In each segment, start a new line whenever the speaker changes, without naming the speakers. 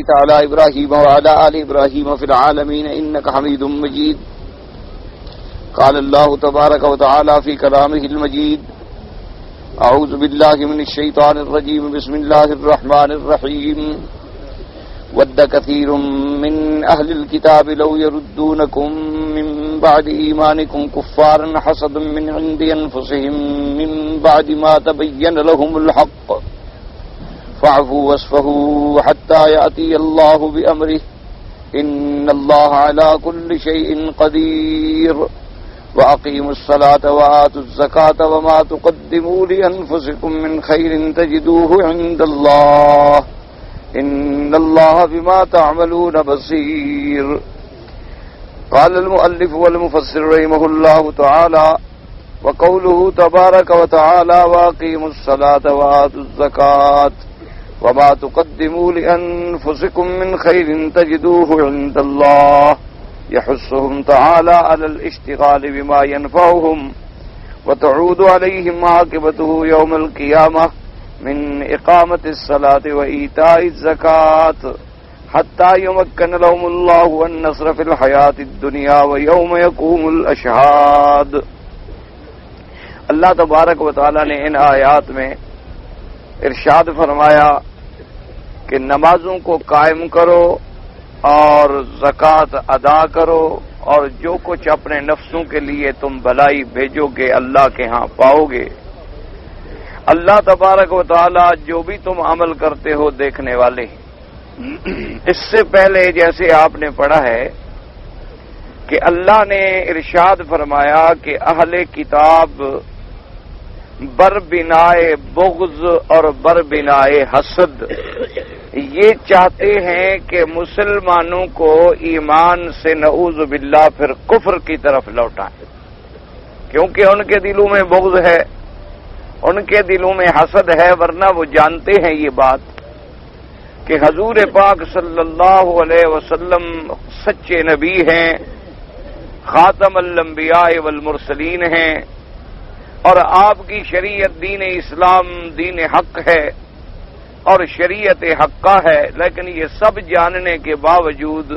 على إبراهيم وعلى آل إبراهيم في العالمين إنك حميد مجيد. قال الله تبارك وتعالى في كلامه المجيد: أعوذ بالله من الشيطان الرجيم. بسم الله الرحمن الرحيم. ود كثير من أهل الكتاب لو يردونكم من بعد إيمانكم كفارا حسدا من عند أنفسهم من بعد ما تبين لهم الحق فاعفوا واصفحوا حتى يأتي الله بأمره إن الله على كل شيء قدير. وأقيموا الصلاة وآتوا الزكاة وما تقدموا لأنفسكم من خير تجدوه عند الله إن الله بما تعملون بصير. قال المؤلف والمفسر رحمه الله تعالى: وقوله تبارك وتعالى: وأقيموا الصلاة وآتوا الزكاة وما تقدموا لأنفسكم من خير تجدوه عند الله يحثهم تعالى على الاشتغال بما ينفعهم وتعود عليهم عاقبته يوم القيامة من إقامة الصلاة وإيتاء الزكاة حتى يمكن لهم الله النصر في الحياة الدنيا ويوم يقوم الأشهاد. اللہ تبارک و تعالی نے ان آیات میں ارشاد فرمایا کہ نمازوں کو قائم کرو اور زکوٰۃ ادا کرو اور جو کچھ اپنے نفسوں کے لیے تم بھلائی بھیجو گے اللہ کے ہاں پاؤ گے. اللہ تبارک و تعالی جو بھی تم عمل کرتے ہو دیکھنے والے ہیں. اس سے پہلے جیسے آپ نے پڑھا ہے کہ اللہ نے ارشاد فرمایا کہ اہل کتاب بربنائے بغض اور بربنائے حسد یہ چاہتے ہیں کہ مسلمانوں کو ایمان سے نعوذ باللہ پھر کفر کی طرف لوٹائیں، کیونکہ ان کے دلوں میں بغض ہے، ان کے دلوں میں حسد ہے. ورنہ وہ جانتے ہیں یہ بات کہ حضور پاک صلی اللہ علیہ وسلم سچے نبی ہیں، خاتم الانبیاء والمرسلین ہیں، اور آپ کی شریعت دین اسلام دین حق ہے اور شریعت حقہ ہے. لیکن یہ سب جاننے کے باوجود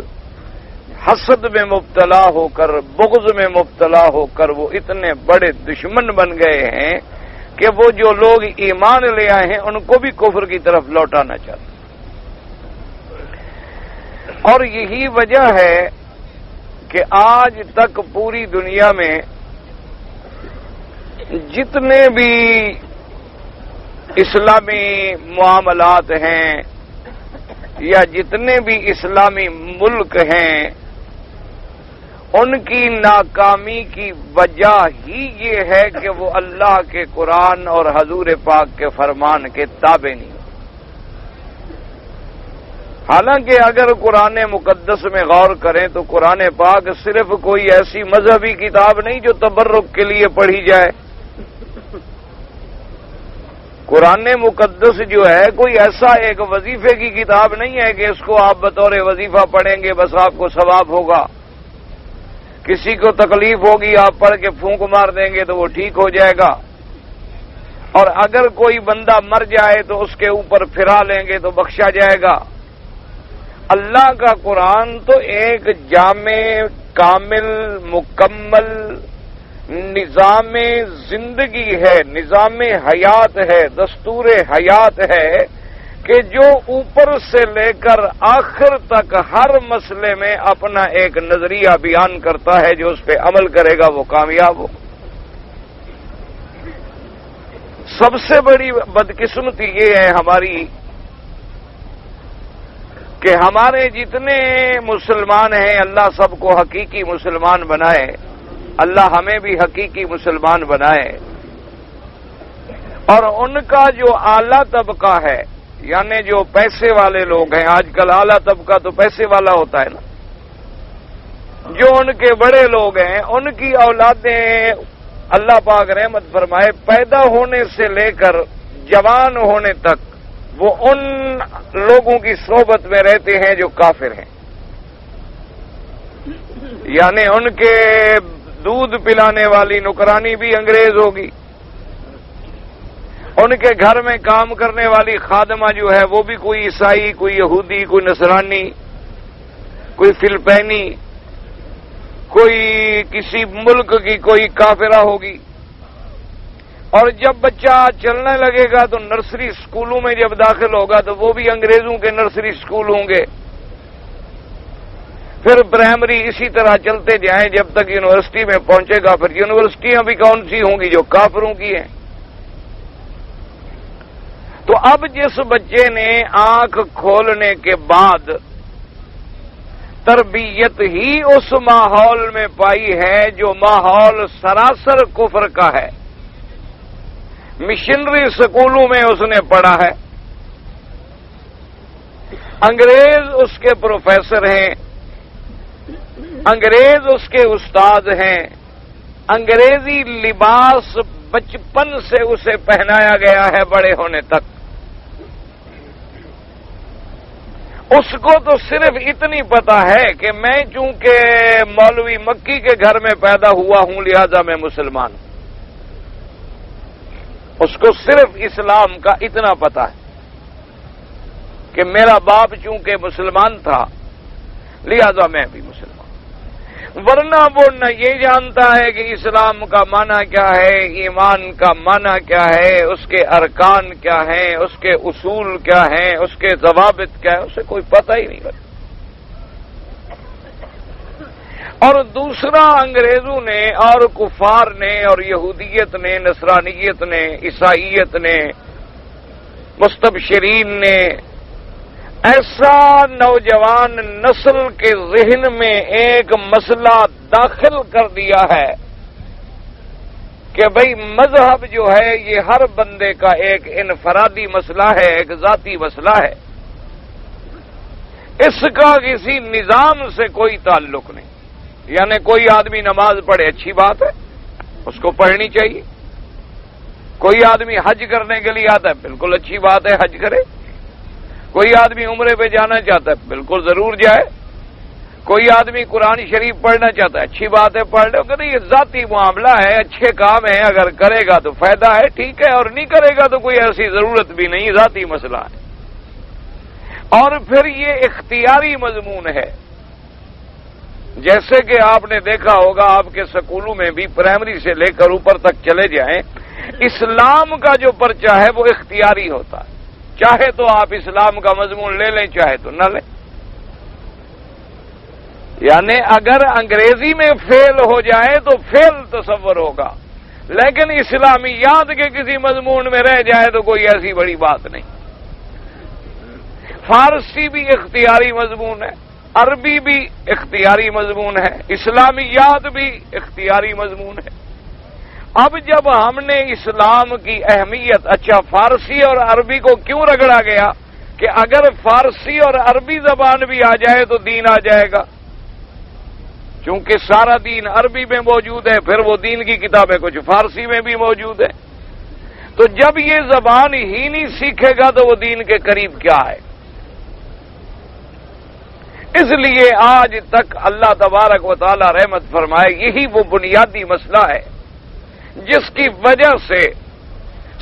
حسد میں مبتلا ہو کر، بغض میں مبتلا ہو کر وہ اتنے بڑے دشمن بن گئے ہیں کہ وہ جو لوگ ایمان لے آئے ہیں ان کو بھی کفر کی طرف لوٹانا چاہتے ہیں. اور یہی وجہ ہے کہ آج تک پوری دنیا میں جتنے بھی اسلامی معاملات ہیں یا جتنے بھی اسلامی ملک ہیں ان کی ناکامی کی وجہ ہی یہ ہے کہ وہ اللہ کے قرآن اور حضور پاک کے فرمان کے تابع نہیں. حالانکہ اگر قرآن مقدس میں غور کریں تو قرآن پاک صرف کوئی ایسی مذہبی کتاب نہیں جو تبرک کے لیے پڑھی جائے. قرآن مقدس جو ہے کوئی ایسا ایک وظیفے کی کتاب نہیں ہے کہ اس کو آپ بطور وظیفہ پڑھیں گے بس آپ کو ثواب ہوگا. کسی کو تکلیف ہوگی آپ پڑھ کے پھونک مار دیں گے تو وہ ٹھیک ہو جائے گا، اور اگر کوئی بندہ مر جائے تو اس کے اوپر پھرا لیں گے تو بخشا جائے گا. اللہ کا قرآن تو ایک جامع کامل مکمل نظام زندگی ہے، نظام حیات ہے، دستور حیات ہے کہ جو اوپر سے لے کر آخر تک ہر مسئلے میں اپنا ایک نظریہ بیان کرتا ہے. جو اس پہ عمل کرے گا وہ کامیاب ہو. سب سے بڑی بدقسمتی یہ ہے ہماری کہ ہمارے جتنے مسلمان ہیں اللہ سب کو حقیقی مسلمان بنائے، اللہ ہمیں بھی حقیقی مسلمان بنائے. اور ان کا جو اعلیٰ طبقہ ہے یعنی جو پیسے والے لوگ ہیں، آج کل اعلیٰ طبقہ تو پیسے والا ہوتا ہے نا، جو ان کے بڑے لوگ ہیں ان کی اولادیں اللہ پاک رحمت فرمائے پیدا ہونے سے لے کر جوان ہونے تک وہ ان لوگوں کی صحبت میں رہتے ہیں جو کافر ہیں. یعنی ان کے دودھ پلانے والی نوکرانی بھی انگریز ہوگی ان کے گھر میں کام کرنے والی خادمہ جو ہے وہ بھی کوئی عیسائی، کوئی یہودی، کوئی نصرانی، کوئی فلپینی، کوئی کسی ملک کی کوئی کافرہ ہوگی۔ اور جب بچہ چلنے لگے گا تو نرسری اسکولوں میں جب داخل ہوگا تو وہ بھی انگریزوں کے نرسری اسکول ہوں گے، پھر پرائمری، اسی طرح چلتے جائیں جب تک یونیورسٹی میں پہنچے گا۔ پھر یونیورسٹیاں بھی کون سی ہوں گی؟ جو کافروں کی ہیں۔ تو اب جس بچے نے آنکھ کھولنے کے بعد تربیت ہی اس ماحول میں پائی ہے جو ماحول سراسر کفر کا ہے، مشنری اسکولوں میں اس نے پڑھا ہے، انگریز اس کے پروفیسر ہیں، انگریز اس کے استاد ہیں، انگریزی لباس بچپن سے اسے پہنایا گیا ہے بڑے ہونے تک۔ اس کو تو صرف اتنی پتہ ہے کہ میں چونکہ مولوی مکی کے گھر میں پیدا ہوا ہوں لہذا میں مسلمان ہوں۔ اس کو صرف اسلام کا اتنا پتہ ہے کہ میرا باپ چونکہ مسلمان تھا لہذا میں بھی مسلمان، ورنہ وہ نہ یہ جانتا ہے کہ اسلام کا معنی کیا ہے، ایمان کا معنی کیا ہے، اس کے ارکان کیا ہیں، اس کے اصول کیا ہیں، اس کے ضوابط کیا ہے، اسے کوئی پتہ ہی نہیں لگتا۔ اور دوسرا، انگریزوں نے اور کفار نے اور یہودیت نے، نصرانیت نے، عیسائیت نے، مستبشرین نے ایسا نوجوان نسل کے ذہن میں ایک مسئلہ داخل کر دیا ہے کہ بھئی مذہب جو ہے یہ ہر بندے کا ایک انفرادی مسئلہ ہے، ایک ذاتی مسئلہ ہے، اس کا کسی نظام سے کوئی تعلق نہیں۔ یعنی کوئی آدمی نماز پڑھے اچھی بات ہے، اس کو پڑھنی چاہیے، کوئی آدمی حج کرنے کے لیے آتا ہے بالکل اچھی بات ہے، حج کرے، کوئی آدمی عمرے پہ جانا چاہتا ہے بالکل ضرور جائے، کوئی آدمی قرآن شریف پڑھنا چاہتا ہے اچھی بات ہے پڑھ لے، کہ یہ ذاتی معاملہ ہے، اچھے کام ہے، اگر کرے گا تو فائدہ ہے، ٹھیک ہے، اور نہیں کرے گا تو کوئی ایسی ضرورت بھی نہیں، ذاتی مسئلہ ہے۔ اور پھر یہ اختیاری مضمون ہے، جیسے کہ آپ نے دیکھا ہوگا آپ کے سکولوں میں بھی پرائمری سے لے کر اوپر تک چلے جائیں، اسلام کا جو پرچہ ہے وہ اختیاری ہوتا ہے، چاہے تو آپ اسلام کا مضمون لے لیں چاہے تو نہ لیں۔ یعنی اگر انگریزی میں فیل ہو جائے تو فیل تصور ہوگا، لیکن اسلامیات کے کسی مضمون میں رہ جائے تو کوئی ایسی بڑی بات نہیں۔ فارسی بھی اختیاری مضمون ہے، عربی بھی اختیاری مضمون ہے، اسلامیات بھی اختیاری مضمون ہے۔ اب جب ہم نے اسلام کی اہمیت، اچھا فارسی اور عربی کو کیوں رگڑا گیا کہ اگر فارسی اور عربی زبان بھی آ جائے تو دین آ جائے گا، چونکہ سارا دین عربی میں موجود ہے، پھر وہ دین کی کتابیں کچھ فارسی میں بھی موجود ہیں، تو جب یہ زبان ہی نہیں سیکھے گا تو وہ دین کے قریب کیا ہے؟ اس لیے آج تک اللہ تبارک و تعالی رحمت فرمائے، یہی وہ بنیادی مسئلہ ہے جس کی وجہ سے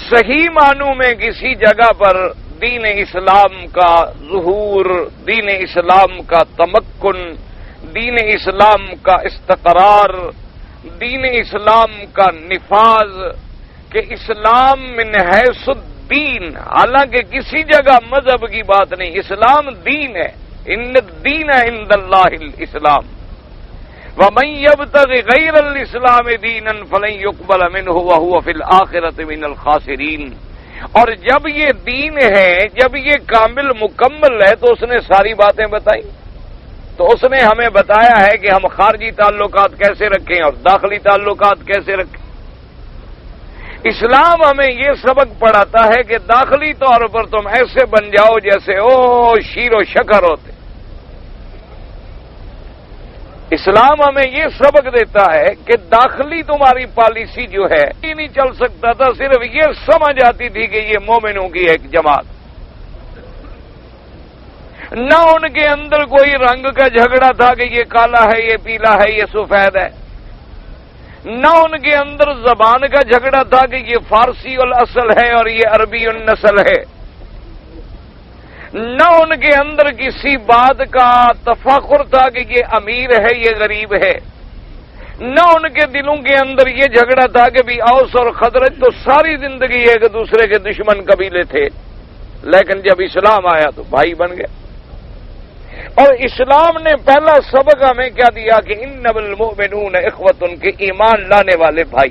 صحیح معنوں میں کسی جگہ پر دین اسلام کا ظہور، دین اسلام کا تمکن، دین اسلام کا استقرار، دین اسلام کا نفاذ، کہ اسلام من حیث الدین، حالانکہ کسی جگہ مذہب کی بات نہیں، اسلام دین ہے، ان الدین عند اللہ الاسلام، ومن یبتغ غیر الاسلام دینا فلن یقبل منہ وہو فی الآخرۃ من الخاسرین۔ اور جب یہ دین ہے، جب یہ کامل مکمل ہے تو اس نے ساری باتیں بتائی، تو اس نے ہمیں بتایا ہے کہ ہم خارجی تعلقات کیسے رکھیں اور داخلی تعلقات کیسے رکھیں۔ اسلام ہمیں یہ سبق پڑھاتا ہے کہ داخلی طور پر تم ایسے بن جاؤ جیسے شیر و شکر ہوتے۔ اسلام ہمیں یہ سبق دیتا ہے کہ داخلی تمہاری پالیسی جو ہے یہ نہیں چل سکتا تھا، صرف یہ سمجھ آتی تھی کہ یہ مومنوں کی ایک جماعت، نہ ان کے اندر کوئی رنگ کا جھگڑا تھا کہ یہ کالا ہے، یہ پیلا ہے، یہ سفید ہے،
نہ ان کے اندر زبان کا جھگڑا تھا کہ یہ فارسی الاصل ہے اور یہ عربی النسل ہے، نہ ان کے اندر کسی بات کا تفاخر تھا کہ یہ امیر ہے یہ غریب ہے، نہ ان کے دلوں کے اندر یہ جھگڑا تھا کہ بھی اوس اور خزرج تو ساری زندگی ایک دوسرے کے دشمن قبیلے تھے، لیکن جب اسلام آیا تو بھائی بن گئے۔ اور اسلام نے پہلا سبق ہمیں کیا دیا کہ انما المؤمنون اخوۃ، کے ایمان لانے والے بھائی۔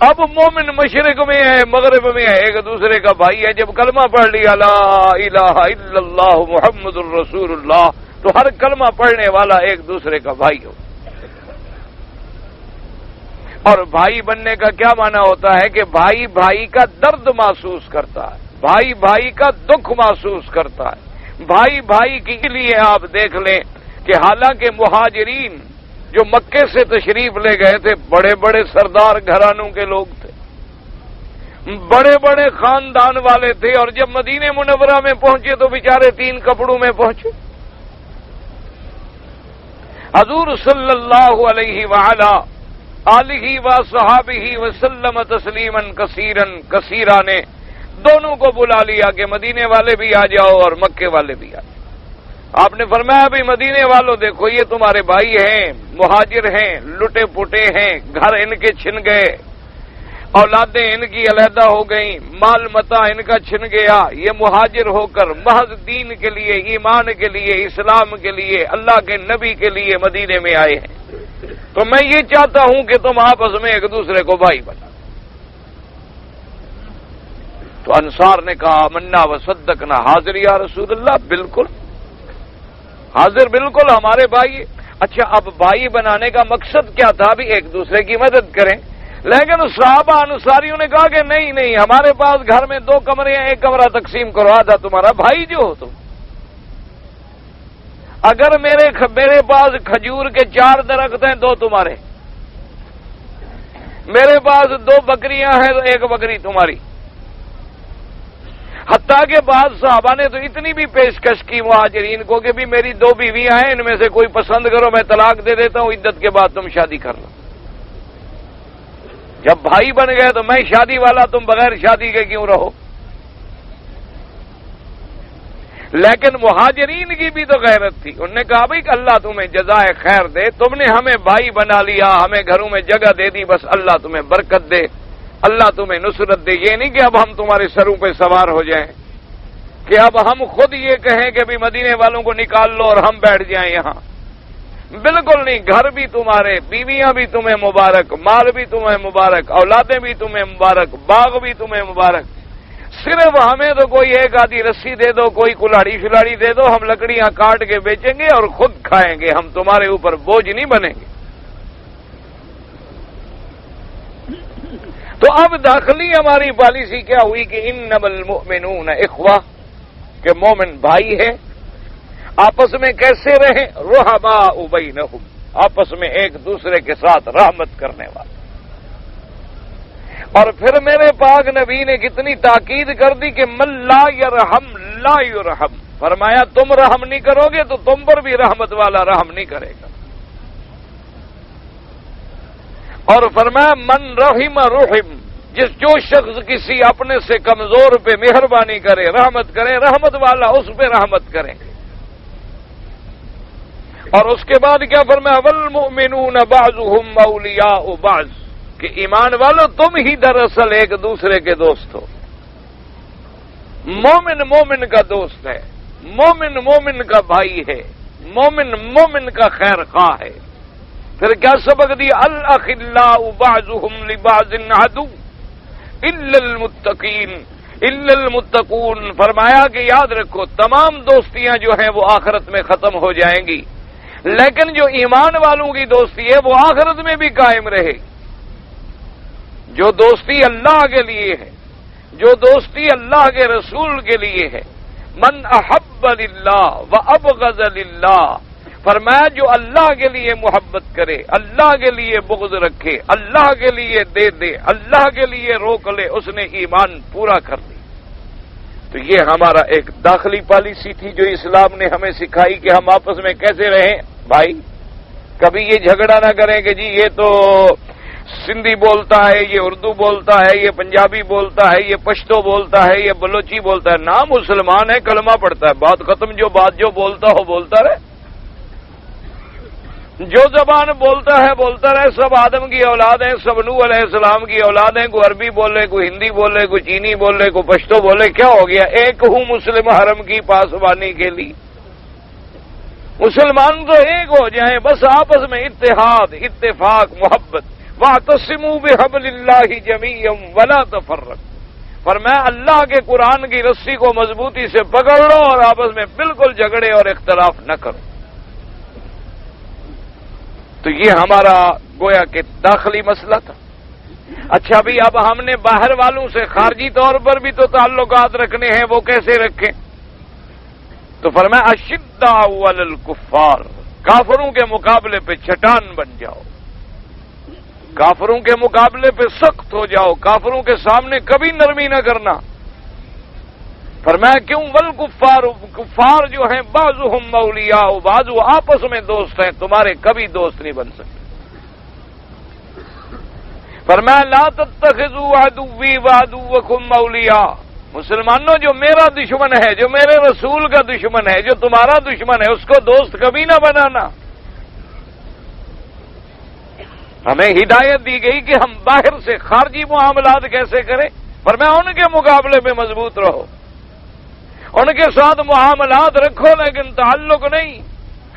اب مومن مشرق میں ہے مغرب میں ہے، ایک دوسرے کا بھائی ہے۔ جب کلمہ پڑھ لیا لا الہ الا اللہ محمد الرسول اللہ، تو ہر کلمہ پڑھنے والا ایک دوسرے کا بھائی ہو۔ اور بھائی بننے کا کیا معنی ہوتا ہے کہ بھائی بھائی کا درد محسوس کرتا ہے، بھائی بھائی کا دکھ محسوس کرتا ہے۔ بھائی بھائی کے لیے آپ دیکھ لیں کہ حالانکہ مہاجرین جو مکے سے تشریف لے گئے تھے بڑے بڑے سردار گھرانوں کے لوگ تھے، بڑے بڑے خاندان والے تھے، اور جب مدینہ منورہ میں پہنچے تو بیچارے 3 کپڑوں میں پہنچے۔ حضور صلی اللہ علیہ وآلہ آلہ وصحابہ وسلم تسلیما کثیرا نے دونوں کو بلا لیا کہ مدینے والے بھی آ جاؤ اور مکے والے بھی آ جاؤ۔ آپ نے فرمایا بھی مدینے والوں دیکھو یہ تمہارے بھائی ہیں، مہاجر ہیں، لٹے پٹے ہیں، گھر ان کے چھن گئے، اولادیں ان کی علیحدہ ہو گئیں، مال متا ان کا چھن گیا، یہ مہاجر ہو کر محض دین کے لیے، ایمان کے لیے، اسلام کے لیے، اللہ کے نبی کے لیے مدینے میں آئے ہیں، تو میں یہ چاہتا ہوں کہ تم آپس میں ایک دوسرے کو بھائی بنا۔ تو انصار نے کہا منا وصدقنا، حاضر یا رسول اللہ، بالکل حاضر، بالکل ہمارے بھائی۔ اچھا اب بھائی بنانے کا مقصد کیا تھا؟ بھی ایک دوسرے کی مدد کریں، لیکن صحابہ انصاریوں نے کہا کہ نہیں نہیں، ہمارے پاس گھر میں 2 کمرے ہیں، 1 کمرہ تقسیم کرو، آدھا تمہارا، بھائی جو ہو تم۔ اگر میرے پاس کھجور کے 4 درخت ہیں، 2 تمہارے، میرے پاس 2 بکریاں ہیں تو 1 بکری تمہاری۔ حتیٰ کہ بعض صحابہ نے تو اتنی بھی پیشکش کی مہاجرین کو کہ بھی میری 2 بیویاں ہیں، ان میں سے کوئی پسند کرو میں طلاق دے دیتا ہوں، عدت کے بعد تم شادی کر لو۔ جب بھائی بن گئے تو میں شادی والا، تم بغیر شادی کے کیوں رہو؟ لیکن مہاجرین کی بھی تو غیرت تھی، انہوں نے کہا بھائی کہ اللہ تمہیں جزائے خیر دے، تم نے ہمیں بھائی بنا لیا، ہمیں گھروں میں جگہ دے دی، بس اللہ تمہیں برکت دے، اللہ تمہیں نصرت دے۔ یہ نہیں کہ اب ہم تمہارے سروں پہ سوار ہو جائیں، کہ اب ہم خود یہ کہیں کہ بھی مدینے والوں کو نکال لو اور ہم بیٹھ جائیں یہاں، بالکل نہیں۔ گھر بھی تمہارے، بیویاں بھی تمہیں مبارک، مال بھی تمہیں مبارک، اولادیں بھی تمہیں مبارک، باغ بھی تمہیں مبارک، صرف ہمیں تو کوئی 1 آدھی رسی دے دو، کوئی کلاڑی شلاڑی دے دو، ہم لکڑیاں کاٹ کے بیچیں گے اور خود کھائیں گے، ہم تمہارے اوپر بوجھ نہیں بنیں گے۔ تو اب داخلی ہماری پالیسی کیا ہوئی کہ انما المؤمنون اخوہ، کہ مومن بھائی ہے، آپس میں کیسے رہیں؟ رحماء بینہم، آپس میں ایک دوسرے کے ساتھ رحمت کرنے والے۔ اور پھر میرے پاک نبی نے کتنی تاکید کر دی کہ من لا یرحم لا یرحم، فرمایا تم رحم نہیں کرو گے تو تم پر بھی رحمت والا رحم نہیں کرے گا۔ اور فرمایا من رحم رحم، جو شخص کسی اپنے سے کمزور پہ مہربانی کرے، رحمت کرے، رحمت والا اس پہ رحمت کریں گے۔ اور اس کے بعد کیا فرمایا والمؤمنون بعضهم اولیاء بعض، کہ ایمان والو تم ہی دراصل ایک دوسرے کے دوست ہو۔ مومن مومن کا دوست ہے، مومن مومن کا بھائی ہے، مومن مومن کا خیر خواہ ہے۔ پھر کیا سبق دیا؟ الاخلاء بعضهم لبعض عدو الا المتقین الا المتقون، فرمایا کہ یاد رکھو تمام دوستیاں جو ہیں وہ آخرت میں ختم ہو جائیں گی، لیکن جو ایمان والوں کی دوستی ہے وہ آخرت میں بھی قائم رہے گی۔ جو دوستی اللہ کے لیے ہے، جو دوستی اللہ کے رسول کے لیے ہے، من احب للہ وابغض للہ، فرمایا جو اللہ کے لیے محبت کرے، اللہ کے لیے بغض رکھے، اللہ کے لیے دے دے، اللہ کے لیے روک لے، اس نے ایمان پورا کر لی۔ تو یہ ہمارا ایک داخلی پالیسی تھی جو اسلام نے ہمیں سکھائی کہ ہم آپس میں کیسے رہیں بھائی۔ کبھی یہ جھگڑا نہ کریں کہ جی یہ تو سندھی بولتا ہے، یہ اردو بولتا ہے، یہ پنجابی بولتا ہے، یہ پشتو بولتا ہے، یہ بلوچی بولتا ہے. نہ مسلمان ہے، کلمہ پڑھتا ہے، بات ختم. جو بات جو بولتا ہو بولتا رہے، جو زبان بولتا ہے بولتا رہے. سب آدم کی اولاد ہیں، سب نوح علیہ السلام کی اولاد ہیں. کوئی عربی بولے، کوئی ہندی بولے، کوئی چینی بولے، کوئی پشتو بولے. کیا ہو گیا؟ ایک ہوں مسلم حرم کی پاسبانی کے لیے. مسلمان تو ایک ہو جائیں، بس آپس میں اتحاد، اتفاق، محبت. وَاعْتَصِمُوا بِحَبْلِ اللَّهِ جَمِيعًا وَلَا تَفَرَّقُوا. فرمایا اللہ کے قرآن کی رسی کو مضبوطی سے پکڑ لو اور آپس میں بالکل جھگڑے اور اختلاف نہ کرو. تو یہ ہمارا گویا کہ داخلی مسئلہ تھا. اچھا بھی اب ہم نے باہر والوں سے خارجی طور پر بھی تو تعلقات رکھنے ہیں، وہ کیسے رکھیں؟ تو فرمایا اشداء علی الکفار، کافروں کے مقابلے پہ چٹان بن جاؤ، کافروں کے مقابلے پہ سخت ہو جاؤ، کافروں کے سامنے کبھی نرمی نہ کرنا. فرمایا کیوں؟ والکفار، کفار جو ہیں بعضهم اولیاء، بعض آپس میں دوست ہیں، تمہارے کبھی دوست نہیں بن سکتے. فرمایا لا تتخذوا عدوی وعدوکم اولیاء. مسلمانوں، جو میرا دشمن ہے، جو میرے رسول کا دشمن ہے، جو تمہارا دشمن ہے، اس کو دوست کبھی نہ بنانا. ہمیں ہدایت دی گئی کہ ہم باہر سے خارجی معاملات کیسے کریں. فرمایا ان کے مقابلے میں مضبوط رہو، ان کے ساتھ معاملات رکھو، لیکن تعلق نہیں،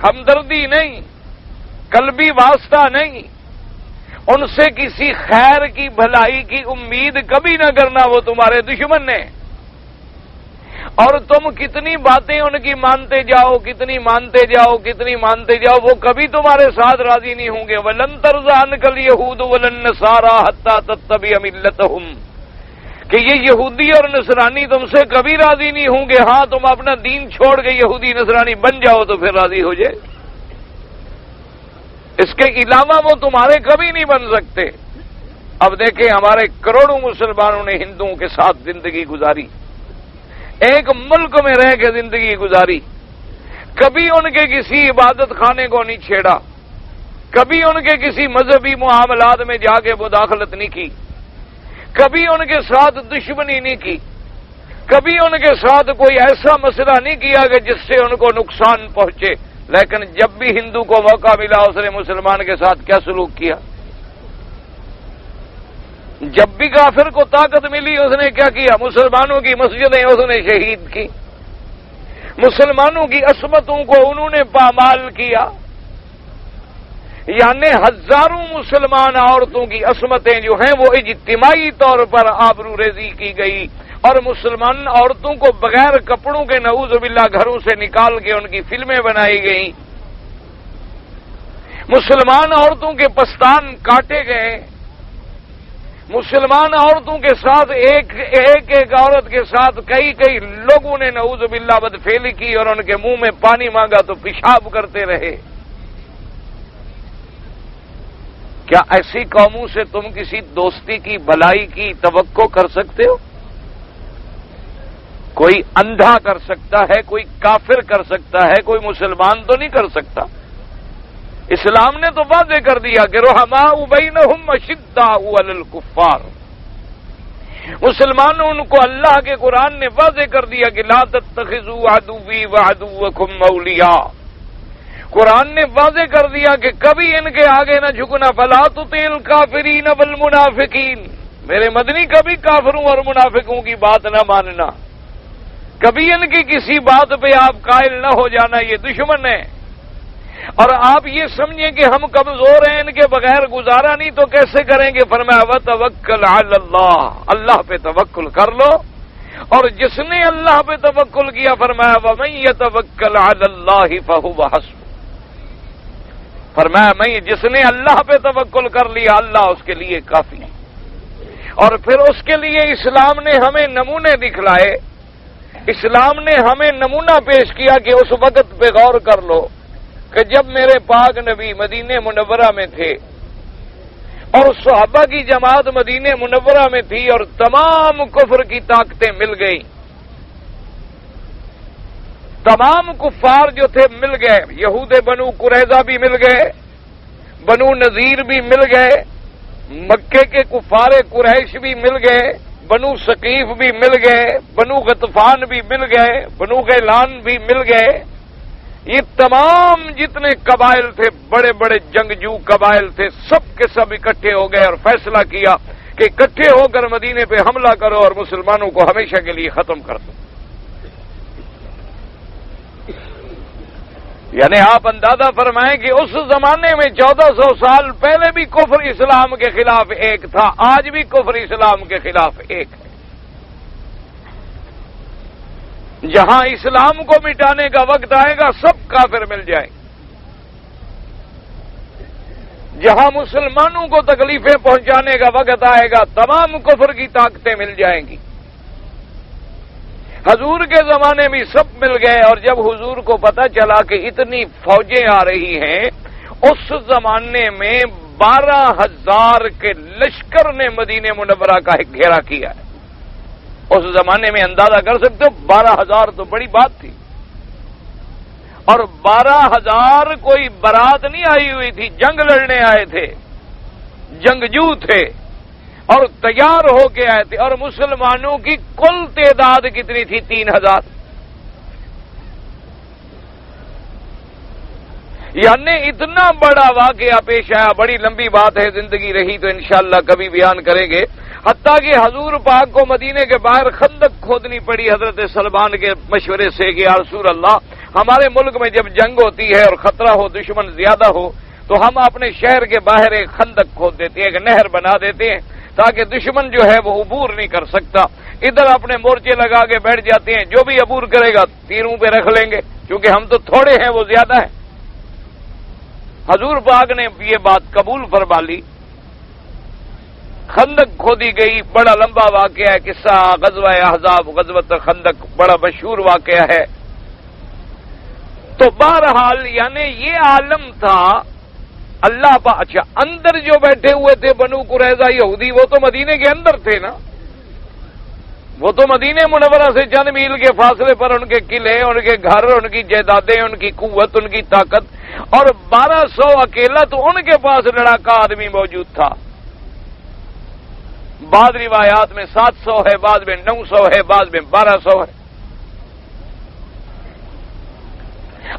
ہمدردی نہیں، قلبی واسطہ نہیں. ان سے کسی خیر کی، بھلائی کی امید کبھی نہ کرنا، وہ تمہارے دشمن ہیں. اور تم کتنی باتیں ان کی مانتے جاؤ، کتنی مانتے جاؤ، کتنی مانتے جاؤ، وہ کبھی تمہارے ساتھ راضی نہیں ہوں گے. وَلَن تَرْضَىٰ عَنْكَ الْيَهُودُ وَلَا النَّصَارَىٰ حَتَّىٰ تَتَّبِعَ مِلَّتَهُمْ. کہ یہ یہودی اور نصرانی تم سے کبھی راضی نہیں ہوں گے. ہاں تم اپنا دین چھوڑ کے یہودی نصرانی بن جاؤ تو پھر راضی ہو جائے، اس کے علاوہ وہ تمہارے کبھی نہیں بن سکتے. اب دیکھیں ہمارے کروڑوں مسلمانوں نے ہندوؤں کے ساتھ زندگی گزاری، ایک ملک میں رہ کے زندگی گزاری، کبھی ان کے کسی عبادت خانے کو نہیں چھیڑا، کبھی ان کے کسی مذہبی معاملات میں جا کے مداخلت نہیں کی، کبھی ان کے ساتھ دشمنی نہیں کی، کبھی ان کے ساتھ کوئی ایسا مسئلہ نہیں کیا کہ جس سے ان کو نقصان پہنچے. لیکن جب بھی ہندو کو موقع ملا اس نے مسلمان کے ساتھ کیا سلوک کیا؟ جب بھی کافر کو طاقت ملی اس نے کیا کیا؟ مسلمانوں کی مسجدیں اس نے شہید کی، مسلمانوں کی عصمتوں کو انہوں نے پامال کیا. یعنی ہزاروں مسلمان عورتوں کی عصمتیں جو ہیں وہ اجتماعی طور پر آبرو ریزی کی گئی، اور مسلمان عورتوں کو بغیر کپڑوں کے نعوذ باللہ گھروں سے نکال کے ان کی فلمیں بنائی گئیں، مسلمان عورتوں کے پستان کاٹے گئے، مسلمان عورتوں کے ساتھ ایک عورت کے ساتھ کئی لوگوں نے نعوذ باللہ بدفعلی کی اور ان کے منہ میں پانی مانگا تو پیشاب کرتے رہے. کیا ایسی قوموں سے تم کسی دوستی کی، بھلائی کی توقع کر سکتے ہو؟ کوئی اندھا کر سکتا ہے، کوئی کافر کر سکتا ہے، کوئی مسلمان تو نہیں کر سکتا. اسلام نے تو واضح کر دیا کہ رحماء بینہم اشداء علی الکفار. مسلمانوں ان کو اللہ کے قرآن نے واضح کر دیا کہ لا تتخذوا عدوی وعدوکم اولیاء. قرآن نے واضح کر دیا کہ کبھی ان کے آگے نہ جھکنا. فلا تطع الکافرین والمنافقین. میرے مدنی کبھی کافروں اور منافقوں کی بات نہ ماننا، کبھی ان کی کسی بات پہ آپ قائل نہ ہو جانا، یہ دشمن ہے. اور آپ یہ سمجھیں کہ ہم کمزور ہیں، ان کے بغیر گزارا نہیں تو کیسے کریں گے؟ فرمایا وتوکل علی اللہ، اللہ پہ توکل کر لو. اور جس نے اللہ پہ توکل کیا فرمایا ومن یتوکل علی اللہ فہو حسبہ. فرمایا میں جس نے اللہ پہ توکل کر لیا اللہ اس کے لیے کافی ہے. اور پھر اس کے لیے اسلام نے ہمیں نمونے دکھلائے، اسلام نے ہمیں نمونہ پیش کیا کہ اس وقت پہ غور کر لو کہ جب میرے پاک نبی مدینہ منورہ میں تھے اور صحابہ کی جماعت مدینہ منورہ میں تھی اور تمام کفر کی طاقتیں مل گئیں، تمام کفار جو تھے مل گئے، یہود بنو قریظہ بھی مل گئے، بنو نذیر بھی مل گئے، مکے کے کفار قریش بھی مل گئے، بنو ثقیف بھی مل گئے، بنو غطفان بھی مل گئے، بنو غیلان بھی مل گئے۔ یہ تمام جتنے قبائل تھے، بڑے بڑے جنگجو قبائل تھے، سب کے سب اکٹھے ہو گئے اور فیصلہ کیا کہ اکٹھے ہو کر مدینے پہ حملہ کرو اور مسلمانوں کو ہمیشہ کے لیے ختم کر دو۔ یعنی آپ اندازہ فرمائیں کہ اس زمانے میں 1400 سال پہلے بھی کفر اسلام کے خلاف ایک تھا، آج بھی کفر اسلام کے خلاف ایک ہے۔ جہاں اسلام کو مٹانے کا وقت آئے گا سب کافر مل جائیں گے، جہاں مسلمانوں کو تکلیفیں پہنچانے کا وقت آئے گا تمام کفر کی طاقتیں مل جائیں گی۔ حضور کے زمانے میں سب مل گئے، اور جب حضور کو پتا چلا کہ اتنی فوجیں آ رہی ہیں، اس زمانے میں 12,000 کے لشکر نے مدینہ منورہ کا گھیرا کیا ہے۔ اس زمانے میں اندازہ کر سکتے ہو 12,000 تو بڑی بات تھی، اور 12,000 کوئی برات نہیں آئی ہوئی تھی، جنگ لڑنے آئے تھے، جنگجو تھے اور تیار ہو کے آئے تھے۔ اور مسلمانوں کی کل تعداد کتنی تھی؟ 3,000۔ یعنی اتنا بڑا واقعہ پیش آیا، بڑی لمبی بات ہے، زندگی رہی تو انشاءاللہ کبھی بیان کریں گے۔ حتیٰ کہ حضور پاک کو مدینے کے باہر خندق کھودنی پڑی حضرت سلمان کے مشورے سے کہ یا رسول اللہ، ہمارے ملک میں جب جنگ ہوتی ہے اور خطرہ ہو، دشمن زیادہ ہو، تو ہم اپنے شہر کے باہر ایک خندق کھود دیتے ہیں، ایک نہر بنا دیتے ہیں تاکہ دشمن جو ہے وہ عبور نہیں کر سکتا۔ ادھر اپنے مورچے لگا کے بیٹھ جاتے ہیں، جو بھی عبور کرے گا تیروں پہ رکھ لیں گے، کیونکہ ہم تو تھوڑے ہیں وہ زیادہ ہیں۔ حضور پاک نے یہ بات قبول فرما لی، خندق کھودی گئی، بڑا لمبا واقعہ ہے، قصہ غزوہ احزاب، غزوۃ خندق بڑا مشہور واقعہ ہے۔ تو بہرحال یعنی یہ عالم تھا اللہ اچھا اندر جو بیٹھے ہوئے تھے بنو قریظہ یہودی، وہ تو مدینے کے اندر تھے نا، وہ تو مدینے منورہ سے چند میل کے فاصلے پر ان کے قلعے، ان کے گھر، ان کی جائیدادیں، ان کی قوت، ان کی طاقت، اور 1200 اکیلا تو ان کے پاس لڑاکا آدمی موجود تھا۔ بعض روایات میں 700 ہے، بعض میں 900 ہے، بعض میں 1200 ہے۔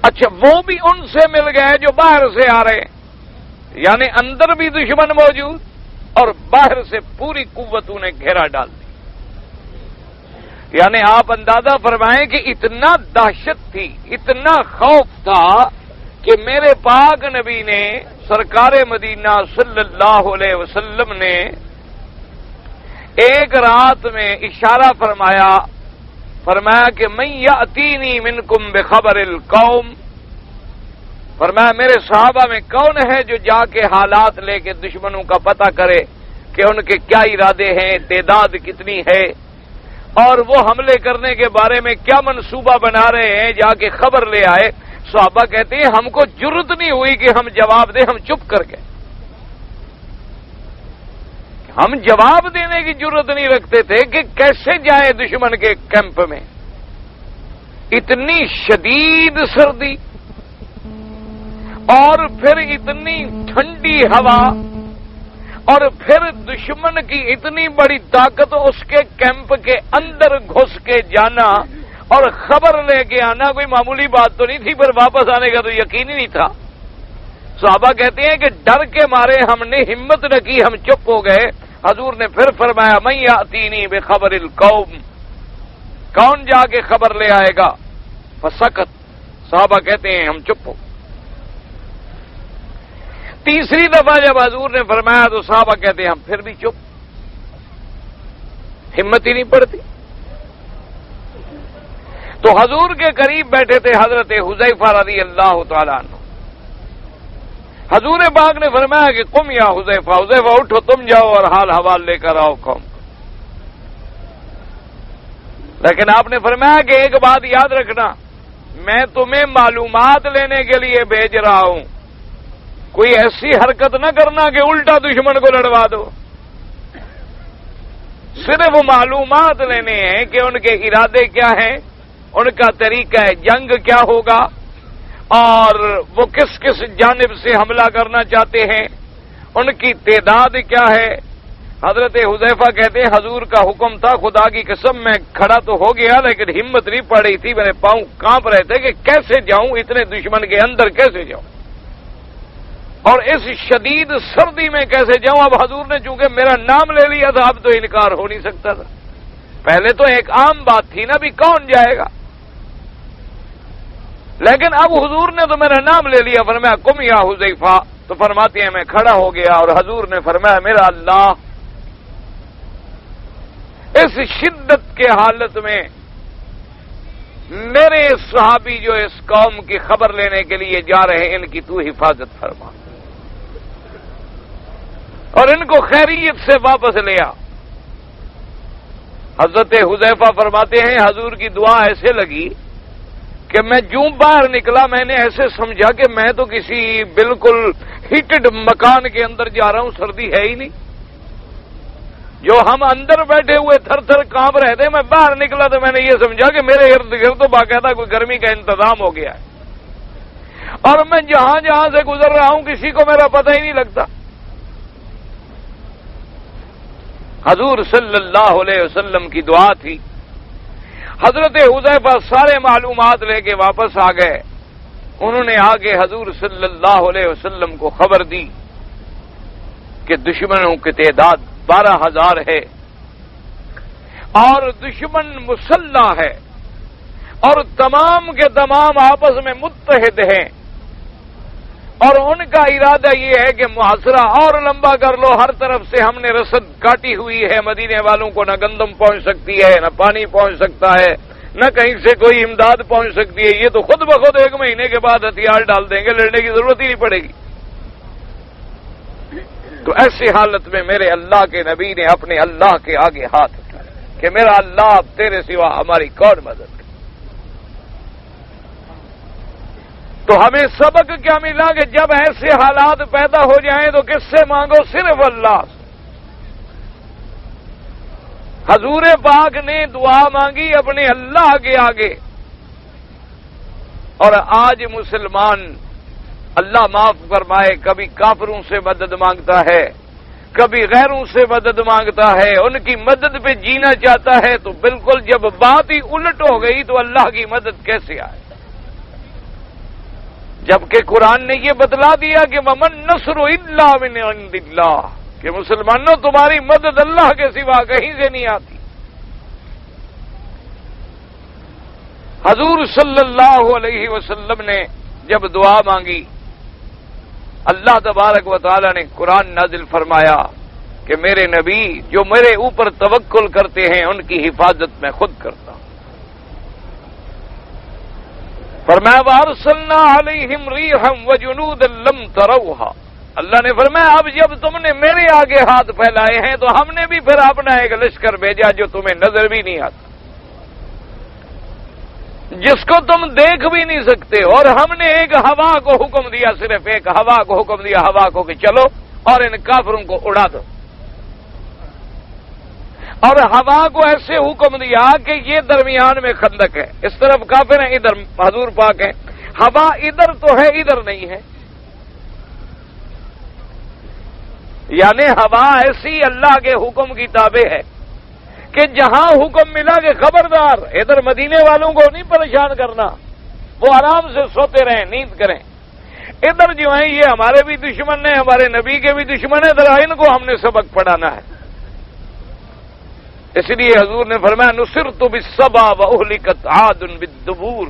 اچھا وہ بھی ان سے مل گئے جو باہر سے آ رہے ہیں، یعنی اندر بھی دشمن موجود اور باہر سے پوری قوتوں نے گھیرا ڈال دی۔ یعنی آپ اندازہ فرمائیں کہ اتنا دہشت تھی، اتنا خوف تھا کہ میرے پاک نبی نے سرکار مدینہ صلی اللہ علیہ وسلم نے ایک رات میں اشارہ فرمایا کہ من یاتینی منکم بخبر القوم، فرمایا میرے صحابہ میں کون ہے جو جا کے حالات لے کے دشمنوں کا پتہ کرے کہ ان کے کیا ارادے ہیں، تعداد کتنی ہے، اور وہ حملے کرنے کے بارے میں کیا منصوبہ بنا رہے ہیں، جا کے خبر لے آئے۔ صحابہ کہتے ہیں ہم کو جرت نہیں ہوئی کہ ہم جواب دیں، ہم چپ کر گئے، ہم جواب دینے کی جرت نہیں رکھتے تھے کہ کیسے جائیں دشمن کے کیمپ میں۔ اتنی شدید سردی اور پھر اتنی ٹھنڈی ہوا اور پھر دشمن کی اتنی بڑی طاقت، اس کے کیمپ کے اندر گھس کے جانا اور خبر لے کے آنا کوئی معمولی بات تو نہیں تھی، پر واپس آنے کا تو یقین ہی نہیں تھا۔ صحابہ کہتے ہیں کہ ڈر کے مارے ہم نے ہمت نہ کی، ہم چپ ہو گئے۔ حضور نے پھر فرمایا من یاتینی بخبر القوم، کون جا کے خبر لے آئے گا؟ فسکت، صحابہ کہتے ہیں ہم چپ ہو۔ تیسری دفعہ جب حضور نے فرمایا تو صحابہ کہتے ہیں ہم پھر بھی چپ، ہمت ہی نہیں پڑتی۔ تو حضور کے قریب بیٹھے تھے حضرت حذیفہ رضی اللہ تعالیٰ عنہ۔ حضور پاک نے فرمایا کہ قم یا حذیفہ، حذیفہ اٹھو تم جاؤ اور حال حوال لے کر آؤ قوم کو۔ لیکن آپ نے فرمایا کہ ایک بات یاد رکھنا، میں تمہیں معلومات لینے کے لیے بھیج رہا ہوں، کوئی ایسی حرکت نہ کرنا کہ الٹا دشمن کو لڑوا دو، صرف معلومات لینے ہیں کہ ان کے ارادے کیا ہیں، ان کا طریقہ جنگ کیا ہوگا، اور وہ کس کس جانب سے حملہ کرنا چاہتے ہیں، ان کی تعداد کیا ہے۔ حضرت حذیفہ کہتے ہیں حضور کا حکم تھا، خدا کی قسم میں کھڑا تو ہو گیا لیکن ہمت نہیں پڑ رہی تھی، میرے پاؤں کانپ رہے تھے کہ کیسے جاؤں، اتنے دشمن کے اندر کیسے جاؤں، اور اس شدید سردی میں کیسے جاؤں۔ اب حضور نے چونکہ میرا نام لے لیا تھا اب تو انکار ہو نہیں سکتا تھا۔ پہلے تو ایک عام بات تھی نا بھی کون جائے گا، لیکن اب حضور نے تو میرا نام لے لیا، فرمایا قم یا حذیفہ، تو فرماتے ہیں میں کھڑا ہو گیا اور حضور نے فرمایا میرا اللہ، اس شدت کے حالت میں میرے صحابی جو اس قوم کی خبر لینے کے لیے جا رہے ہیں ان کی تو حفاظت فرما اور ان کو خیریت سے واپس لیا۔ حضرت حذیفہ فرماتے ہیں حضور کی دعا ایسے لگی کہ میں جوں باہر نکلا میں نے ایسے سمجھا کہ میں تو کسی بالکل ہیٹڈ مکان کے اندر جا رہا ہوں، سردی ہے ہی نہیں، جو ہم اندر بیٹھے ہوئے تھر تھر کانپ رہے تھے، میں باہر نکلا تو میں نے یہ سمجھا کہ میرے ارد گرد تو باقاعدہ کوئی گرمی کا انتظام ہو گیا ہے، اور میں جہاں جہاں سے گزر رہا ہوں کسی کو میرا پتہ ہی نہیں لگتا۔ حضور صلی اللہ علیہ وسلم کی دعا تھی۔ حضرت حذیفہ سارے معلومات لے کے واپس آ گئے، انہوں نے آگے حضور صلی اللہ علیہ وسلم کو خبر دی کہ دشمنوں کی تعداد 12,000 ہے اور دشمن مسلح ہے اور تمام کے تمام آپس میں متحد ہیں، اور ان کا ارادہ یہ ہے کہ محاصرہ اور لمبا کر لو، ہر طرف سے ہم نے رسد کاٹی ہوئی ہے، مدینے والوں کو نہ گندم پہنچ سکتی ہے، نہ پانی پہنچ سکتا ہے، نہ کہیں سے کوئی امداد پہنچ سکتی ہے، یہ تو خود بخود 1 مہینے کے بعد ہتھیار ڈال دیں گے، لڑنے کی ضرورت ہی نہیں پڑے گی۔ تو ایسی حالت میں میرے اللہ کے نبی نے اپنے اللہ کے آگے ہاتھ اٹھائے کہ میرا اللہ اب تیرے سوا ہماری کون مدد کرے۔ تو ہمیں سبق کیا ملا کہ جب ایسے حالات پیدا ہو جائیں تو کس سے مانگو؟ صرف اللہ سے۔ حضور پاک نے دعا مانگی اپنے اللہ کے آگے، اور آج مسلمان اللہ معاف فرمائے کبھی کافروں سے مدد مانگتا ہے، کبھی غیروں سے مدد مانگتا ہے، ان کی مدد پہ جینا چاہتا ہے، تو بالکل جب بات ہی الٹ ہو گئی تو اللہ کی مدد کیسے آئے؟ جبکہ قرآن نے یہ بتلا دیا کہ وَمَن نَّصْرُ إِلَّا مِنْ عِندِ اللَّهِ، کہ مسلمانوں تمہاری مدد اللہ کے سوا کہیں سے نہیں آتی۔ حضور صلی اللہ علیہ وسلم نے جب دعا مانگی، اللہ تبارک و تعالی نے قرآن نازل فرمایا کہ میرے نبی جو میرے اوپر توکل کرتے ہیں ان کی حفاظت میں خود کرتا ہوں۔ فرمایا وَأَرْسَلْنَا عَلَيْهِمْ رِيحًا وَجُنُودًا لَّمْ تَرَوْهَا، اللہ نے فرمایا اب جب تم نے میرے آگے ہاتھ پھیلائے ہیں تو ہم نے بھی پھر اپنا ایک لشکر بھیجا جو تمہیں نظر بھی نہیں آتا، جس کو تم دیکھ بھی نہیں سکتے، اور ہم نے ایک ہوا کو حکم دیا، صرف ایک ہوا کو حکم دیا، ہوا کو کہ چلو اور ان کافروں کو اڑا دو، اور ہوا کو ایسے حکم دیا کہ یہ درمیان میں خندق ہے، اس طرف کافر ہیں ادھر حضور پاک ہیں، ہوا ادھر تو ہے ادھر نہیں ہے، یعنی ہوا ایسی اللہ کے حکم کی تابع ہے کہ جہاں حکم ملا کہ خبردار ادھر مدینے والوں کو نہیں پریشان کرنا، وہ آرام سے سوتے رہیں، نیند کریں، ادھر جو ہیں یہ ہمارے بھی دشمن ہیں، ہمارے نبی کے بھی دشمن ہیں، ذرا ان کو ہم نے سبق پڑھانا ہے۔ اس لیے حضور نے فرمایا نصرت بالصبا واہلکت عاد بالدبور،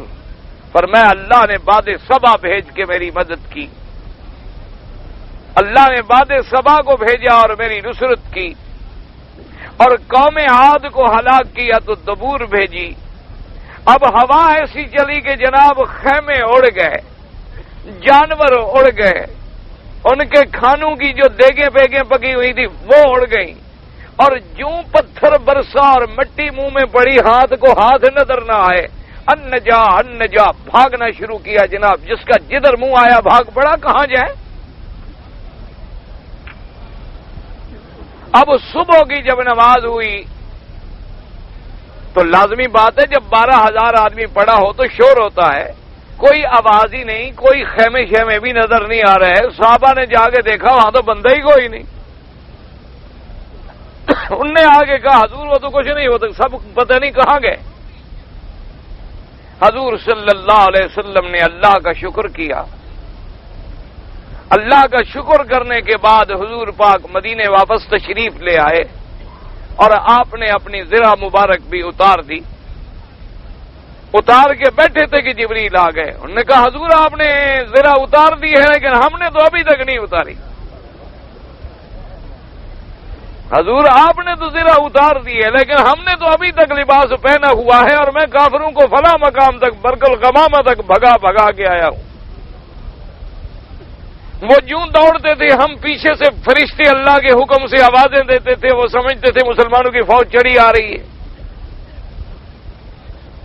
فرمایا اللہ نے باد صبا بھیج کے میری مدد کی، اللہ نے باد صبا کو بھیجا اور میری نصرت کی، اور قوم عاد کو ہلاک کیا تو دبور بھیجی۔ اب ہوا ایسی چلی کہ جناب خیمے اڑ گئے، جانور اڑ گئے، ان کے کھانوں کی جو دیگیں پیگیں پکی ہوئی تھی وہ اڑ گئیں، اور جوں پتھر برسا اور مٹی منہ میں پڑی ہاتھ کو ہاتھ نظر نہ آئے، ان جا بھاگنا شروع کیا جناب، جس کا جدھر منہ آیا بھاگ پڑا، کہاں جائے؟ اب صبح کی جب نماز ہوئی تو لازمی بات ہے جب 12,000 آدمی پڑا ہو تو شور ہوتا ہے، کوئی آواز ہی نہیں، کوئی خیمے شیمے بھی نظر نہیں آ رہے. صحابہ نے جا کے دیکھا وہاں تو بندہ ہی کوئی نہیں. ان نے آگے کہا حضور وہ تو کچھ نہیں ہوتا، سب پتہ نہیں کہاں گئے. حضور صلی اللہ علیہ وسلم نے اللہ کا شکر کیا. اللہ کا شکر کرنے کے بعد حضور پاک مدینے واپس تشریف لے آئے اور آپ نے اپنی زرہ مبارک بھی اتار دی. اتار کے بیٹھے تھے کہ جبریل آ گئے. انہوں نے کہا حضور آپ نے زرہ اتار دی ہے لیکن ہم نے تو ابھی تک نہیں اتاری. حضور آپ نے تو زرہ اتار دی ہے لیکن ہم نے تو ابھی تک لباس پہنا ہوا ہے اور میں کافروں کو فلاں مقام تک برکل غمامہ تک بھگا کے آیا ہوں. وہ یوں دوڑتے تھے، ہم پیچھے سے فرشتے اللہ کے حکم سے آوازیں دیتے تھے، وہ سمجھتے تھے مسلمانوں کی فوج چڑھی آ رہی ہے.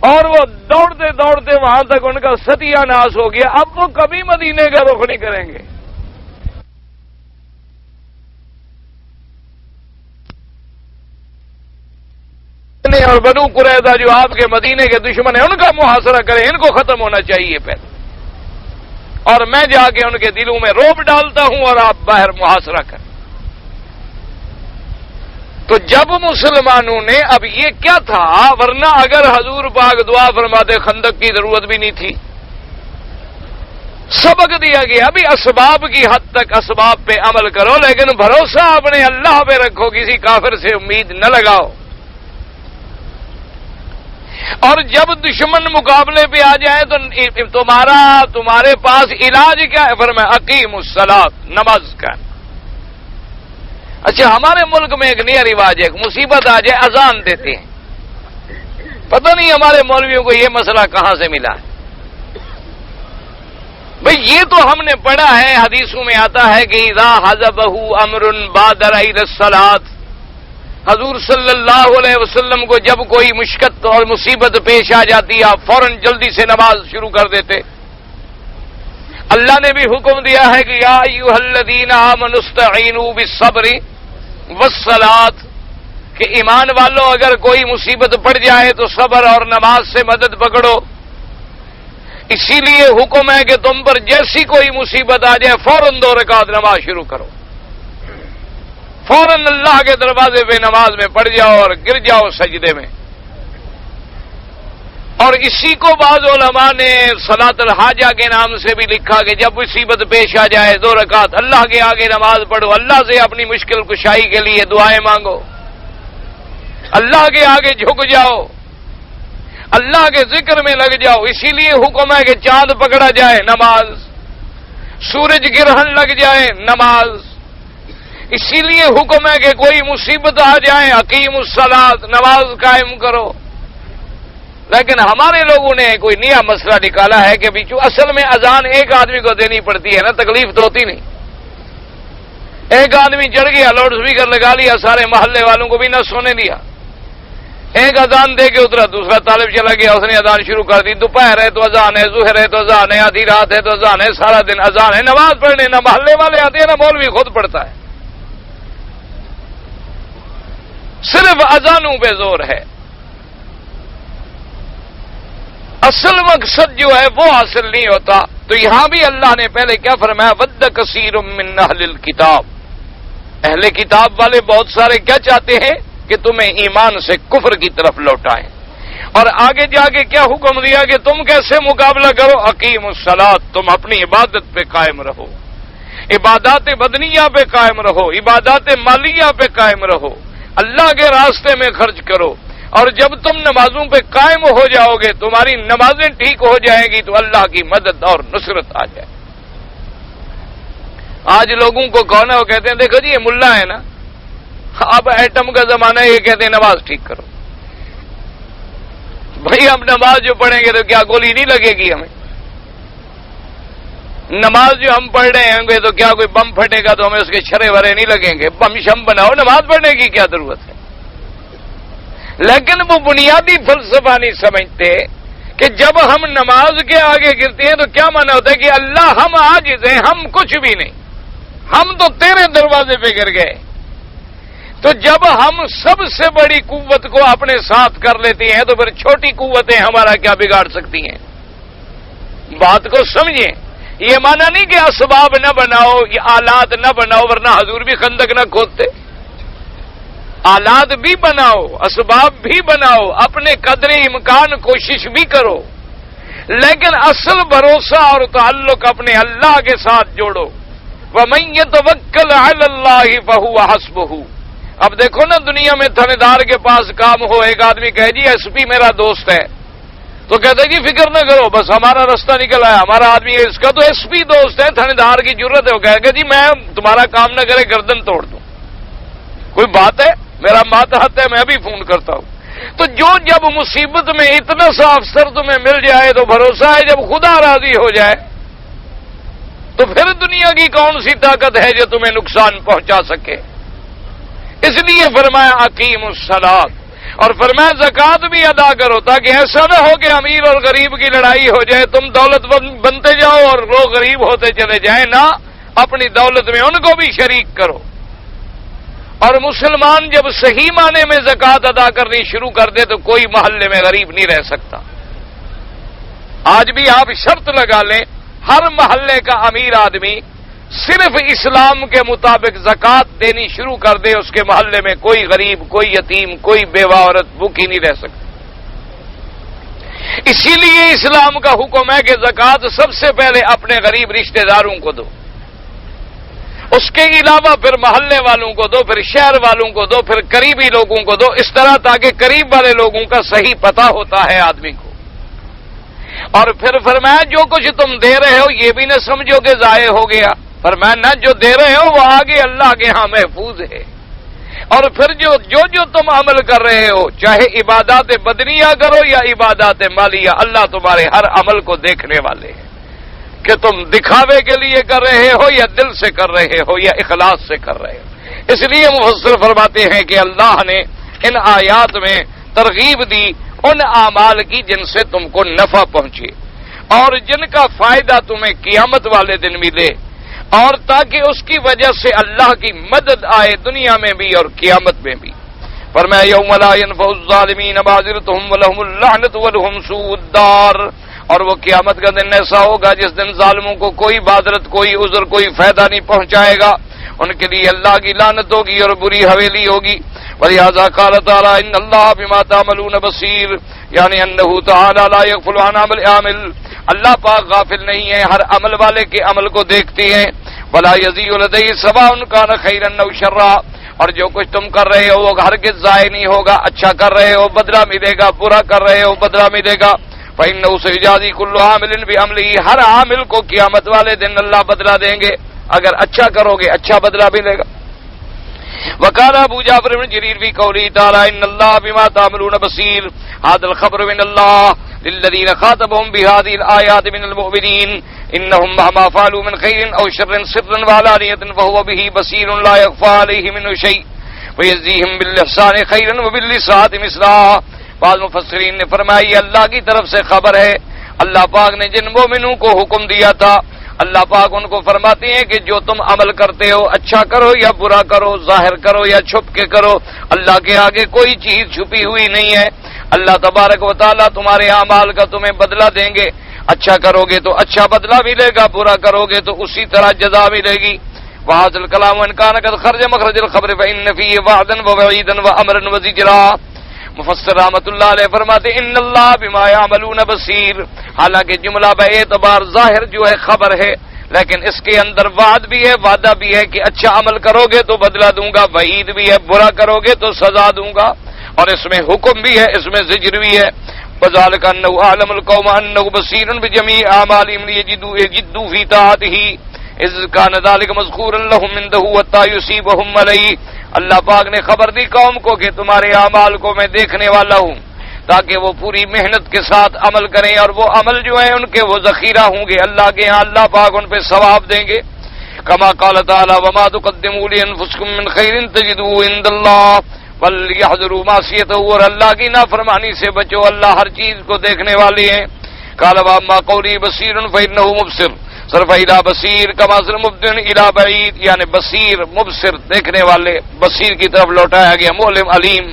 اور وہ دوڑتے دوڑتے وہاں تک ان کا ستیہ ناش ہو گیا. اب وہ کبھی مدینے کا رخ نہیں کریں گے. اور بنو قریظہ جو آپ کے مدینے کے دشمن ہیں ان کا محاصرہ کریں، ان کو ختم ہونا چاہیے پہلے، اور میں جا کے ان کے دلوں میں رعب ڈالتا ہوں اور آپ باہر محاصرہ کریں. تو جب مسلمانوں نے، اب یہ کیا تھا، ورنہ اگر حضور پاک دعا فرماتے خندق کی ضرورت بھی نہیں تھی. سبق دیا گیا ابھی اسباب کی حد تک اسباب پہ عمل کرو لیکن بھروسہ اپنے اللہ پہ رکھو، کسی کافر سے امید نہ لگاؤ. اور جب دشمن مقابلے پہ آ جائے تو تمہارے پاس علاج کیا ہے؟ فرمایا اقیم الصلاۃ، نماز کا. اچھا ہمارے ملک میں ایک نیا رواج ہے، مصیبت آ جائے اذان دیتے ہیں. پتہ نہیں ہمارے مولویوں کو یہ مسئلہ کہاں سے ملا ہے. بھئی یہ تو ہم نے پڑھا ہے، حدیثوں میں آتا ہے کہ اذا حزبہ امر بادر الی الصلاۃ. حضور صلی اللہ علیہ وسلم کو جب کوئی مشکل اور مصیبت پیش آ جاتی آپ فوراً جلدی سے نماز شروع کر دیتے. اللہ نے بھی حکم دیا ہے کہ یا ایھا الذین آمنوا استعینوا بالصبر والصلاۃ، کہ ایمان والوں اگر کوئی مصیبت پڑ جائے تو صبر اور نماز سے مدد پکڑو. اسی لیے حکم ہے کہ تم پر جیسی کوئی مصیبت آ جائے فوراً 2 رکعت نماز شروع کرو، فوراً اللہ کے دروازے پہ نماز میں پڑ جاؤ اور گر جاؤ سجدے میں. اور اسی کو بعض علماء نے صلاۃ الحاجہ کے نام سے بھی لکھا کہ جب مصیبت پیش آ جائے 2 رکعت اللہ کے آگے نماز پڑھو، اللہ سے اپنی مشکل کشائی کے لیے دعائیں مانگو، اللہ کے آگے جھک جاؤ، اللہ کے ذکر میں لگ جاؤ. اسی لیے حکم ہے کہ چاند پکڑا جائے نماز، سورج گرہن لگ جائے نماز. اسی لیے حکم ہے کہ کوئی مصیبت آ جائے اقیم الصلاۃ، نماز قائم کرو. لیکن ہمارے لوگوں نے کوئی نیا مسئلہ نکالا ہے کہ اصل میں اذان ایک آدمی کو دینی پڑتی ہے نا، تکلیف تو ہوتی نہیں. ایک آدمی چڑھ گیا، لاؤڈ اسپیکر لگا لیا، سارے محلے والوں کو بھی نہ سونے دیا. ایک اذان دے کے اترا، دوسرا طالب چلا گیا، اس نے اذان شروع کر دی. دوپہر ہے تو اذان ہے، ظہر ہے تو اذان ہے، آدھی رات ہے تو اذان ہے، سارا دن اذان ہے. نماز پڑھنے نہ محلے والے آتے ہیں نہ مولوی خود پڑھتا ہے. صرف اذانوں پہ زور ہے. اصل مقصد جو ہے وہ حاصل نہیں ہوتا. تو یہاں بھی اللہ نے پہلے کیا فرمایا، ود کثیر من اہل الکتاب، اہل کتاب والے بہت سارے کیا چاہتے ہیں کہ تمہیں ایمان سے کفر کی طرف لوٹائیں. اور آگے جا کے کیا حکم دیا کہ تم کیسے مقابلہ کرو، اقیم الصلاۃ، تم اپنی عبادت پہ قائم رہو، عبادات بدنیہ پہ قائم رہو، عبادات مالیہ پہ قائم رہو، اللہ کے راستے میں خرچ کرو. اور جب تم نمازوں پہ قائم ہو جاؤ گے، تمہاری نمازیں ٹھیک ہو جائیں گی تو اللہ کی مدد اور نصرت آ جائے. آج لوگوں کو کون ہے وہ کہتے ہیں دیکھو جی یہ ملا ہے نا، اب ایٹم کا زمانہ ہے، یہ کہتے ہیں نماز ٹھیک کرو. بھائی ہم نماز جو پڑھیں گے تو کیا گولی نہیں لگے گی ہمیں؟ نماز جو ہم پڑھ رہے ہیں گے تو کیا کوئی بم پھٹے گا تو ہمیں اس کے چھرے بھرے نہیں لگیں گے؟ بم شم بناؤ، نماز پڑھنے کی کیا ضرورت ہے؟ لیکن وہ بنیادی فلسفہ نہیں سمجھتے کہ جب ہم نماز کے آگے گرتے ہیں تو کیا معنی ہوتا ہے کہ اللہ ہم عاجز ہیں، ہم کچھ بھی نہیں، ہم تو تیرے دروازے پہ گر گئے. تو جب ہم سب سے بڑی قوت کو اپنے ساتھ کر لیتے ہیں تو پھر چھوٹی قوتیں ہمارا کیا بگاڑ سکتی ہیں؟ بات کو سمجھیں. یہ مانا نہیں کہ اسباب نہ بناؤ، یہ آلات نہ بناؤ، ورنہ حضور بھی خندق نہ کھودتے. آلات بھی بناؤ، اسباب بھی بناؤ، اپنے قدر امکان کوشش بھی کرو، لیکن اصل بھروسہ اور تعلق اپنے اللہ کے ساتھ جوڑو. وَمَن يَتَوَكَّلْ عَلَى اللَّهِ فَهُوَ حَسْبُهُ. اب دیکھو نا، دنیا میں تھانے دار کے پاس کام ہو، ایک آدمی کہے جی ایس پی میرا دوست ہے، تو کہتے جی فکر نہ کرو، بس ہمارا راستہ نکل آیا، ہمارا آدمی ہے، اس کا تو ایس پی دوست ہے، تھانے دار کی ضرورت ہے، وہ کہے گا جی میں تمہارا کام نہ کرے گردن توڑ دوں. کوئی بات ہے؟ میرا ماتحت ہے، میں بھی فون کرتا ہوں. تو جب مصیبت میں اتنا سا افسر تمہیں مل جائے تو بھروسہ ہے جب خدا راضی ہو جائے تو پھر دنیا کی کون سی طاقت ہے جو تمہیں نقصان پہنچا سکے. اس لیے فرمایا اقیم الصلاۃ، اور فرمایا زکات بھی ادا کرو، تاکہ ایسا نہ ہو کہ امیر اور غریب کی لڑائی ہو جائے، تم دولت بنتے جاؤ اور لوگ غریب ہوتے چلے جائیں. نہ، اپنی دولت میں ان کو بھی شریک کرو. اور مسلمان جب صحیح معنی میں زکات ادا کرنی شروع کر دے تو کوئی محلے میں غریب نہیں رہ سکتا. آج بھی آپ شرط لگا لیں، ہر محلے کا امیر آدمی صرف اسلام کے مطابق زکات دینی شروع کر دے، اس کے محلے میں کوئی غریب، کوئی یتیم، کوئی بیوہ عورت بھوکی نہیں رہ سکتی. اسی لیے اسلام کا حکم ہے کہ زکات سب سے پہلے اپنے غریب رشتہ داروں کو دو، اس کے علاوہ پھر محلے والوں کو دو، پھر شہر والوں کو دو، پھر قریبی لوگوں کو دو، اس طرح تاکہ قریب والے لوگوں کا صحیح پتہ ہوتا ہے آدمی کو. اور پھر فرمایا جو کچھ تم دے رہے ہو یہ بھی نہ سمجھو کہ ضائع ہو گیا، فرمایا نہ، جو دے رہے ہو وہ آگے اللہ کے ہاں محفوظ ہے. اور پھر جو تم عمل کر رہے ہو، چاہے عبادات بدنیہ کرو یا عبادات مالیہ، اللہ تمہارے ہر عمل کو دیکھنے والے ہیں کہ تم دکھاوے کے لیے کر رہے ہو یا دل سے کر رہے ہو یا اخلاص سے کر رہے ہو. اس لیے مفسر فرماتے ہیں کہ اللہ نے ان آیات میں ترغیب دی ان اعمال کی جن سے تم کو نفع پہنچے اور جن کا فائدہ تمہیں قیامت والے دن ملے، اور تاکہ اس کی وجہ سے اللہ کی مدد آئے دنیا میں بھی اور قیامت میں بھی. فرمایا یوم لا ينفع الظالمین معذرتهم ولهم اللعنۃ ولهم سوء الدار. اور وہ قیامت کا دن ایسا ہوگا جس دن ظالموں کو کوئی معذرت، کوئی عذر، کوئی فائدہ نہیں پہنچائے گا، ان کے لیے اللہ کی لعنت ہوگی اور بری حویلی ہوگی. ولہذا قال تعالی ان اللہ بما تعملون بصیر، یعنی انہ تعالی لا یغفل عن عمل عامل، اللہ پاک غافل نہیں ہے، ہر عمل والے کے عمل کو دیکھتے ہیں. ولا یضیع لدیہ سواء کان خیرا او شرا، اور جو کچھ تم کر رہے ہو وہ ہرگز ضائع نہیں ہوگا، اچھا کر رہے ہو بدلہ ملے گا، برا کر رہے ہو بدلہ ملے گا. فإنه سيجازي كل عامل بعمله، ہر عامل کو قیامت والے دن اللہ بدلہ دیں گے، اگر اچھا کرو گے اچھا بدلہ ملے گا. وقال ابو جعفر بن جرير في قوله تعالى ان الله بما تعملون بصير، هذا الخبر من الله للذين خاطبهم بهذه الآيات من المؤمنين انهم مهما فعلوا من خير او شر سرا وعلانية فهو به بصير لا يخفى عليه منه شيء ويجزيهم بالإحسان خيرا وبالإساءة مثلها. بعض مفسرین نے فرمایا یہ اللہ کی طرف سے خبر ہے. اللہ پاک نے جن مومنوں کو حکم دیا تھا، اللہ پاک ان کو فرماتے ہیں کہ جو تم عمل کرتے ہو، اچھا کرو یا برا کرو، ظاہر کرو یا چھپ کے کرو، اللہ کے آگے کوئی چیز چھپی ہوئی نہیں ہے. اللہ تبارک و تعالیٰ تمہارے اعمال کا تمہیں بدلہ دیں گے. اچھا کرو گے تو اچھا بدلہ ملے گا، برا کرو گے تو اسی طرح جزا ملے گی. وَهَذَا الْكَلَامُ إِنْ كَانَ قَدْ خَرَجَ مَخْرَجَ الْخَبْرِ فَإِنَّ فِيهِ وَعْدًا وَوَعِيدًا وَأَمْرًا وَزِجْرًا. مفسر رحمۃ اللہ علیہ فرماتے ان اللہ بما یعملون بصیر، حالانکہ جملہ بے اعتبار ظاہر جو ہے خبر ہے، لیکن اس کے اندر وعد بھی ہے، وعدہ بھی ہے کہ اچھا عمل کرو گے تو بدلہ دوں گا، وعید بھی ہے برا کرو گے تو سزا دوں گا، اور اس میں حکم بھی ہے، اس میں زجر بھی ہے. وذلك انه اعلم القوم انه بصير بجميع اعمالهم ليجدوا في طاعته اذ كان ذلك مذكورا لهم عنده حتى يصيبهم عليه. اللہ پاک نے خبر دی قوم کو کہ تمہارے اعمال کو میں دیکھنے والا ہوں، تاکہ وہ پوری محنت کے ساتھ عمل کریں، اور وہ عمل جو ہے ان کے وہ ذخیرہ ہوں گے اللہ کے ہاں، اللہ پاک ان پہ ثواب دیں گے. کما قال تعالی وما تقدموا لانفسکم من خیر تجدوه عند اللہ وليحذروا معصیته، اور اللہ کی نافرمانی سے بچو، اللہ ہر چیز کو دیکھنے والی ہیں. قال واما قولی بصیر فانه مبصر صرف الى بصیر کما صرف مبدن الى بعید، یعنی بصیر مبصر دیکھنے والے، بصیر کی طرف لوٹایا گیا، معلم علیم.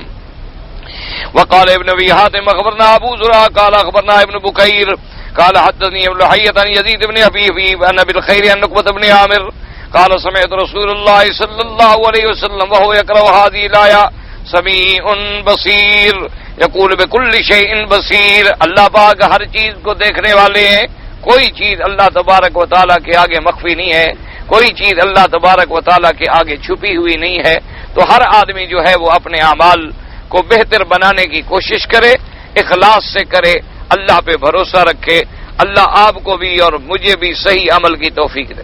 وقال ابن ابي حاتم اخبرنا ابو زرع قال اخبرنا ابن بكير قال حدثني ابن حية عن يزيد بن أبي حبيب عن أبي الخير عن عقبة بن عامر قال سمعت رسول الله صلى الله عليه وسلم وهو يقرأ هذه الآية سمیع بصیر یقول بکل شیء بصیر. اللہ پاک ہر چیز کو دیکھنے والے ہیں، کوئی چیز اللہ تبارک و تعالیٰ کے آگے مخفی نہیں ہے، کوئی چیز اللہ تبارک و تعالیٰ کے آگے چھپی ہوئی نہیں ہے. تو ہر آدمی جو ہے وہ اپنے اعمال کو بہتر بنانے کی کوشش کرے، اخلاص سے کرے، اللہ پہ بھروسہ رکھے. اللہ آپ کو بھی اور مجھے بھی صحیح عمل کی توفیق دے.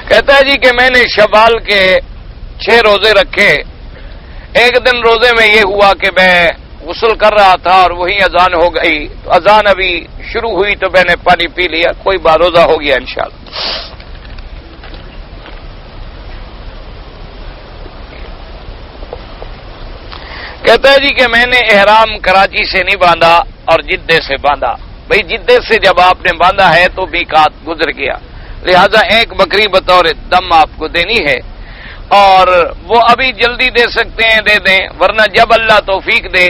کہتا ہے جی کہ میں نے شوال کے 6 روزے رکھے. ایک دن روزے میں یہ ہوا کہ میں غسل کر رہا تھا اور وہی اذان ہو گئی. تو اذان ابھی شروع ہوئی تو میں نے پانی پی لیا، کوئی بات روزہ ہو گیا انشاءاللہ. کہتا ہے جی کہ میں نے احرام کراچی سے نہیں باندھا اور جدے سے باندھا. بھئی جدے سے جب آپ نے باندھا ہے تو میقات گزر گیا، لہذا ایک بکری بطور دم آپ کو دینی ہے، اور وہ ابھی جلدی دے سکتے ہیں دے دیں، ورنہ جب اللہ توفیق دے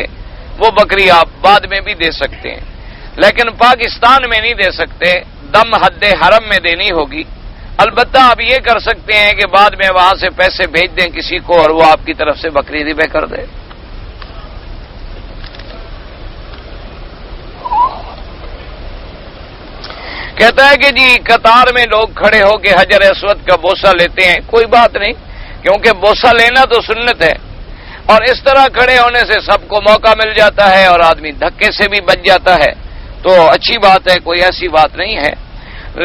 وہ بکری آپ بعد میں بھی دے سکتے ہیں. لیکن پاکستان میں نہیں دے سکتے، دم حد حرم میں دینی ہوگی. البتہ آپ یہ کر سکتے ہیں کہ بعد میں وہاں سے پیسے بھیج دیں کسی کو اور وہ آپ کی طرف سے بکری ذبح کر دے. کہتا ہے کہ جی قطار میں لوگ کھڑے ہو کے حجر اسود کا بوسہ لیتے ہیں. کوئی بات نہیں، کیونکہ بوسہ لینا تو سنت ہے، اور اس طرح کھڑے ہونے سے سب کو موقع مل جاتا ہے اور آدمی دھکے سے بھی بچ جاتا ہے، تو اچھی بات ہے، کوئی ایسی بات نہیں ہے.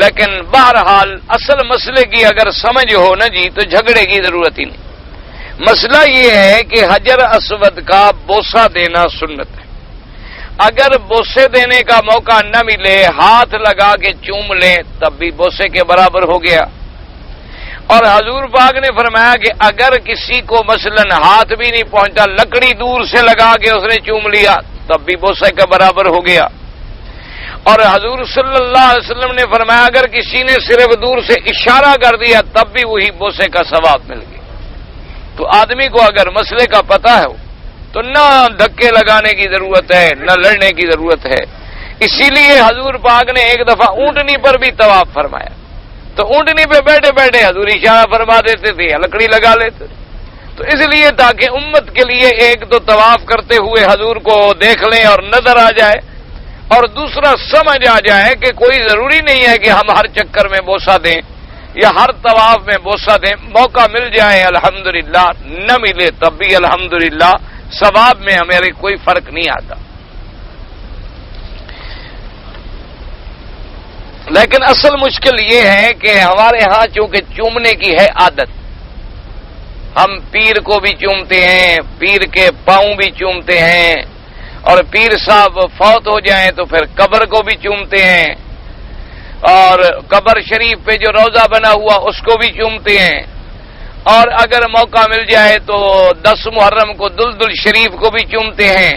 لیکن بہرحال اصل مسئلے کی اگر سمجھ ہو نا جی تو جھگڑے کی ضرورت ہی نہیں. مسئلہ یہ ہے کہ حجر اسود کا بوسہ دینا سنت ہے. اگر بوسے دینے کا موقع نہ ملے، ہاتھ لگا کے چوم لیں تب بھی بوسے کے برابر ہو گیا. اور حضور پاک نے فرمایا کہ اگر کسی کو مثلا ہاتھ بھی نہیں پہنچا، لکڑی دور سے لگا کے اس نے چوم لیا تب بھی بوسے کے برابر ہو گیا. اور حضور صلی اللہ علیہ وسلم نے فرمایا اگر کسی نے صرف دور سے اشارہ کر دیا تب بھی وہی بوسے کا ثواب مل گیا. تو آدمی کو اگر مسئلے کا پتہ ہے تو نہ دھکے لگانے کی ضرورت ہے نہ لڑنے کی ضرورت ہے. اسی لیے حضور پاک نے ایک دفعہ اونٹنی پر بھی طواف فرمایا، تو اونٹنی پہ بیٹھے بیٹھے حضور اشارہ فرما دیتے تھے یا لکڑی لگا لیتے. تو اس لیے تاکہ امت کے لیے ایک تو طواف کرتے ہوئے حضور کو دیکھ لیں اور نظر آ جائے، اور دوسرا سمجھ آ جائے کہ کوئی ضروری نہیں ہے کہ ہم ہر چکر میں بوسہ دیں یا ہر طواف میں بوسہ دیں. موقع مل جائے الحمدللہ، نہ ملے تب بھی الحمدللہ، ثواب میں ہمارے کوئی فرق نہیں آتا. لیکن اصل مشکل یہ ہے کہ ہمارے ہاں چونکہ چومنے کی ہے عادت، ہم پیر کو بھی چومتے ہیں، پیر کے پاؤں بھی چومتے ہیں، اور پیر صاحب فوت ہو جائیں تو پھر قبر کو بھی چومتے ہیں، اور قبر شریف پہ جو روضہ بنا ہوا اس کو بھی چومتے ہیں. اور اگر موقع مل جائے تو 10 محرم کو دلدل شریف کو بھی چومتے ہیں،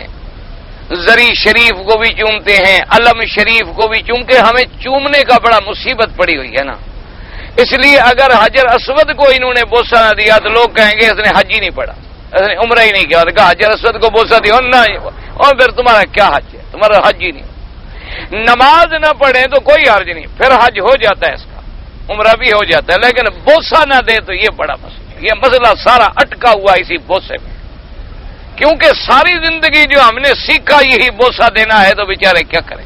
زری شریف کو بھی چومتے ہیں، علم شریف کو بھی چومتے. ہمیں چومنے کا بڑا مصیبت پڑی ہوئی ہے نا. اس لیے اگر حجر اسود کو انہوں نے بوسہ نہ دیا تو لوگ کہیں گے اس نے حج ہی نہیں پڑا، اس نے عمرہ ہی نہیں کیا. کہا حجر اسود کو بوسہ دیا اور پھر تمہارا کیا حج ہے، تمہارا حج ہی نہیں. نماز نہ پڑھیں تو کوئی حرج نہیں، پھر حج ہو جاتا ہے، اس کا عمرہ بھی ہو جاتا ہے. لیکن بوسہ نہ دے تو یہ بڑا مسئلہ، یہ مسئلہ سارا اٹکا ہوا اسی بوسے میں. کیونکہ ساری زندگی جو ہم نے سیکھا یہی بوسہ دینا ہے، تو بیچارے کیا کریں.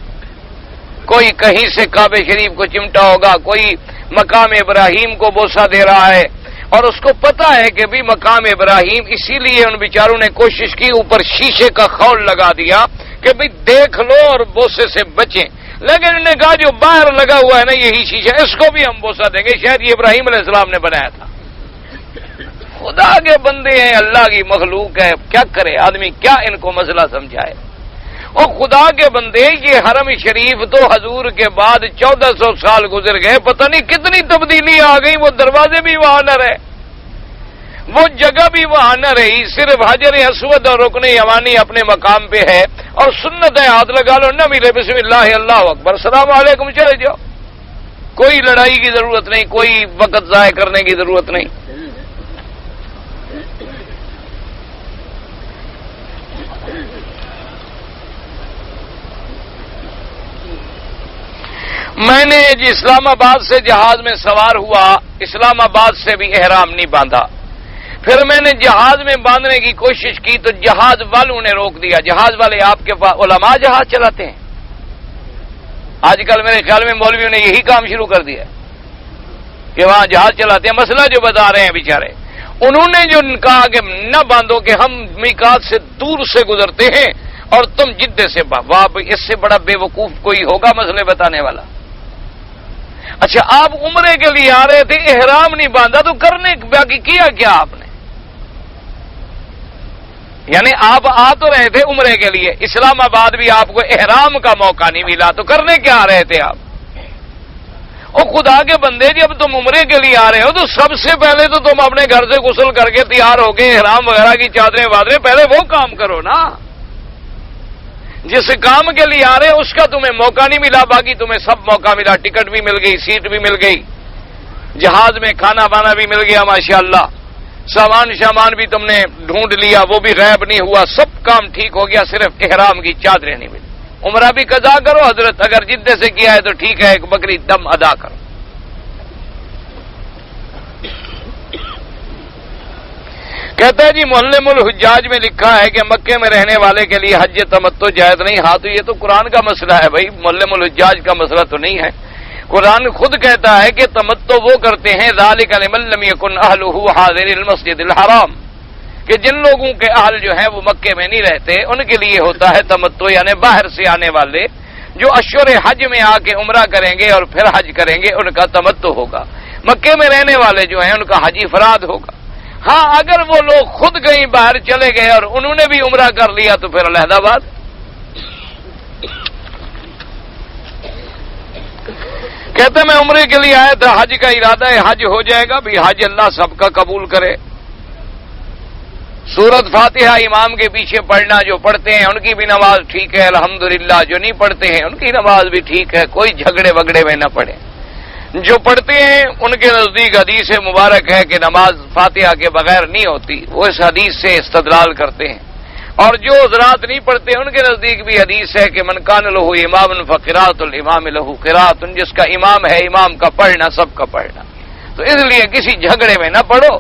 کوئی کہیں سے کعبہ شریف کو چمٹا ہوگا، کوئی مقام ابراہیم کو بوسہ دے رہا ہے، اور اس کو پتا ہے کہ بھی مقام ابراہیم، اسی لیے ان بیچاروں نے کوشش کی اوپر شیشے کا خول لگا دیا کہ بھی دیکھ لو اور بوسے سے بچیں. لیکن انہوں نے کہا جو باہر لگا ہوا ہے نا یہی شیشہ، اس کو بھی ہم بوسہ دیں گے، شاید یہ ابراہیم علیہ السلام نے بنایا تھا. خدا کے بندے ہیں، اللہ کی مخلوق ہے، کیا کرے آدمی، کیا ان کو مسئلہ سمجھائے. اور خدا کے بندے، یہ حرم شریف تو حضور کے بعد 1400 سال گزر گئے، پتہ نہیں کتنی تبدیلی آ گئی. وہ دروازے بھی وہاں نہ رہے، وہ جگہ بھی وہاں نہ رہی، صرف حجر اسود اور رکن یمانی اپنے مقام پہ ہے. اور سنت ہے ہاتھ لگا لو، نہ ملے بسم اللہ اللہ اکبر السلام علیکم چلے جاؤ. کوئی لڑائی کی ضرورت نہیں، کوئی وقت ضائع کرنے کی ضرورت نہیں. میں نے اسلام آباد سے جہاز میں سوار ہوا، اسلام آباد سے بھی احرام نہیں باندھا، پھر میں نے جہاز میں باندھنے کی کوشش کی تو جہاز والوں نے روک دیا۔ جہاز والے آپ کے پاس علماء جہاز چلاتے ہیں؟ آج کل میرے خیال میں مولویوں نے یہی کام شروع کر دیا کہ وہاں جہاز چلاتے ہیں۔ مسئلہ جو بتا رہے ہیں بیچارے، انہوں نے جو کہا کہ نہ باندھو کہ ہم میقات سے دور سے گزرتے ہیں اور تم جدے سے واہ، اس سے بڑا بے وقوف کوئی ہوگا مسئلے بتانے والا؟ اچھا، آپ عمرے کے لیے آ رہے تھے، احرام نہیں باندھا تو کرنے باقی کیا کیا آپ نے؟ یعنی آپ آ تو رہے تھے عمرے کے لیے، اسلام آباد بھی آپ کو احرام کا موقع نہیں ملا تو کرنے کیا آ رہے تھے آپ؟ اور خدا کے بندے، جب تم عمرے کے لیے آ رہے ہو تو سب سے پہلے تو تم اپنے گھر سے غسل کر کے تیار ہو کے احرام وغیرہ کی چادریں وادریں پہلے وہ کام کرو نا۔ جس کام کے لیے آ رہے اس کا تمہیں موقع نہیں ملا، باقی تمہیں سب موقع ملا، ٹکٹ بھی مل گئی، سیٹ بھی مل گئی، جہاز میں کھانا بانا بھی مل گیا ماشاءاللہ، سامان شامان بھی تم نے ڈھونڈ لیا، وہ بھی غائب نہیں ہوا، سب کام ٹھیک ہو گیا، صرف احرام کی چادریں نہیں ملی۔ عمرہ بھی قضا کرو حضرت، اگر جدے سے کیا ہے تو ٹھیک ہے، ایک بکری دم ادا کرو۔ کہتا ہے جی معلم الحجاج میں لکھا ہے کہ مکے میں رہنے والے کے لیے حج تمتع جائز نہیں۔ ہاں تو یہ تو قرآن کا مسئلہ ہے بھائی، معلم الحجاج کا مسئلہ تو نہیں ہے۔ قرآن خود کہتا ہے کہ تمتع وہ کرتے ہیں ذالک لمن لم یکن اہلہ حاضر المسجد الحرام، کہ جن لوگوں کے اہل جو ہیں وہ مکے میں نہیں رہتے ان کے لیے ہوتا ہے تمتع، یعنی باہر سے آنے والے جو اشہر حج میں آ کے عمرہ کریں گے اور پھر حج کریں گے ان کا تمتع ہوگا۔ مکے میں رہنے والے جو ہیں ان کا حج افراد ہوگا۔ ہاں اگر وہ لوگ خود کہیں باہر چلے گئے اور انہوں نے بھی عمرہ کر لیا تو پھر علیحدہ بات۔ کہتے میں عمرے کے لیے آیا تھا، حج کا ارادہ ہے، حج ہو جائے گا بھی؟ حج اللہ سب کا قبول کرے۔ سورت فاتحہ امام کے پیچھے پڑھنا، جو پڑھتے ہیں ان کی بھی نماز ٹھیک ہے الحمدللہ، جو نہیں پڑھتے ہیں ان کی نماز بھی ٹھیک ہے، کوئی جھگڑے وگڑے میں نہ پڑھیں۔ جو پڑھتے ہیں ان کے نزدیک حدیث مبارک ہے کہ نماز فاتحہ کے بغیر نہیں ہوتی، وہ اس حدیث سے استدلال کرتے ہیں۔ اور جو حضرات نہیں پڑھتے ان کے نزدیک بھی حدیث ہے کہ من کان لہ امام فقراۃ الامام لہ قراۃ، جس کا امام ہے امام کا پڑھنا سب کا پڑھنا۔ تو اس لیے کسی جھگڑے میں نہ پڑھو،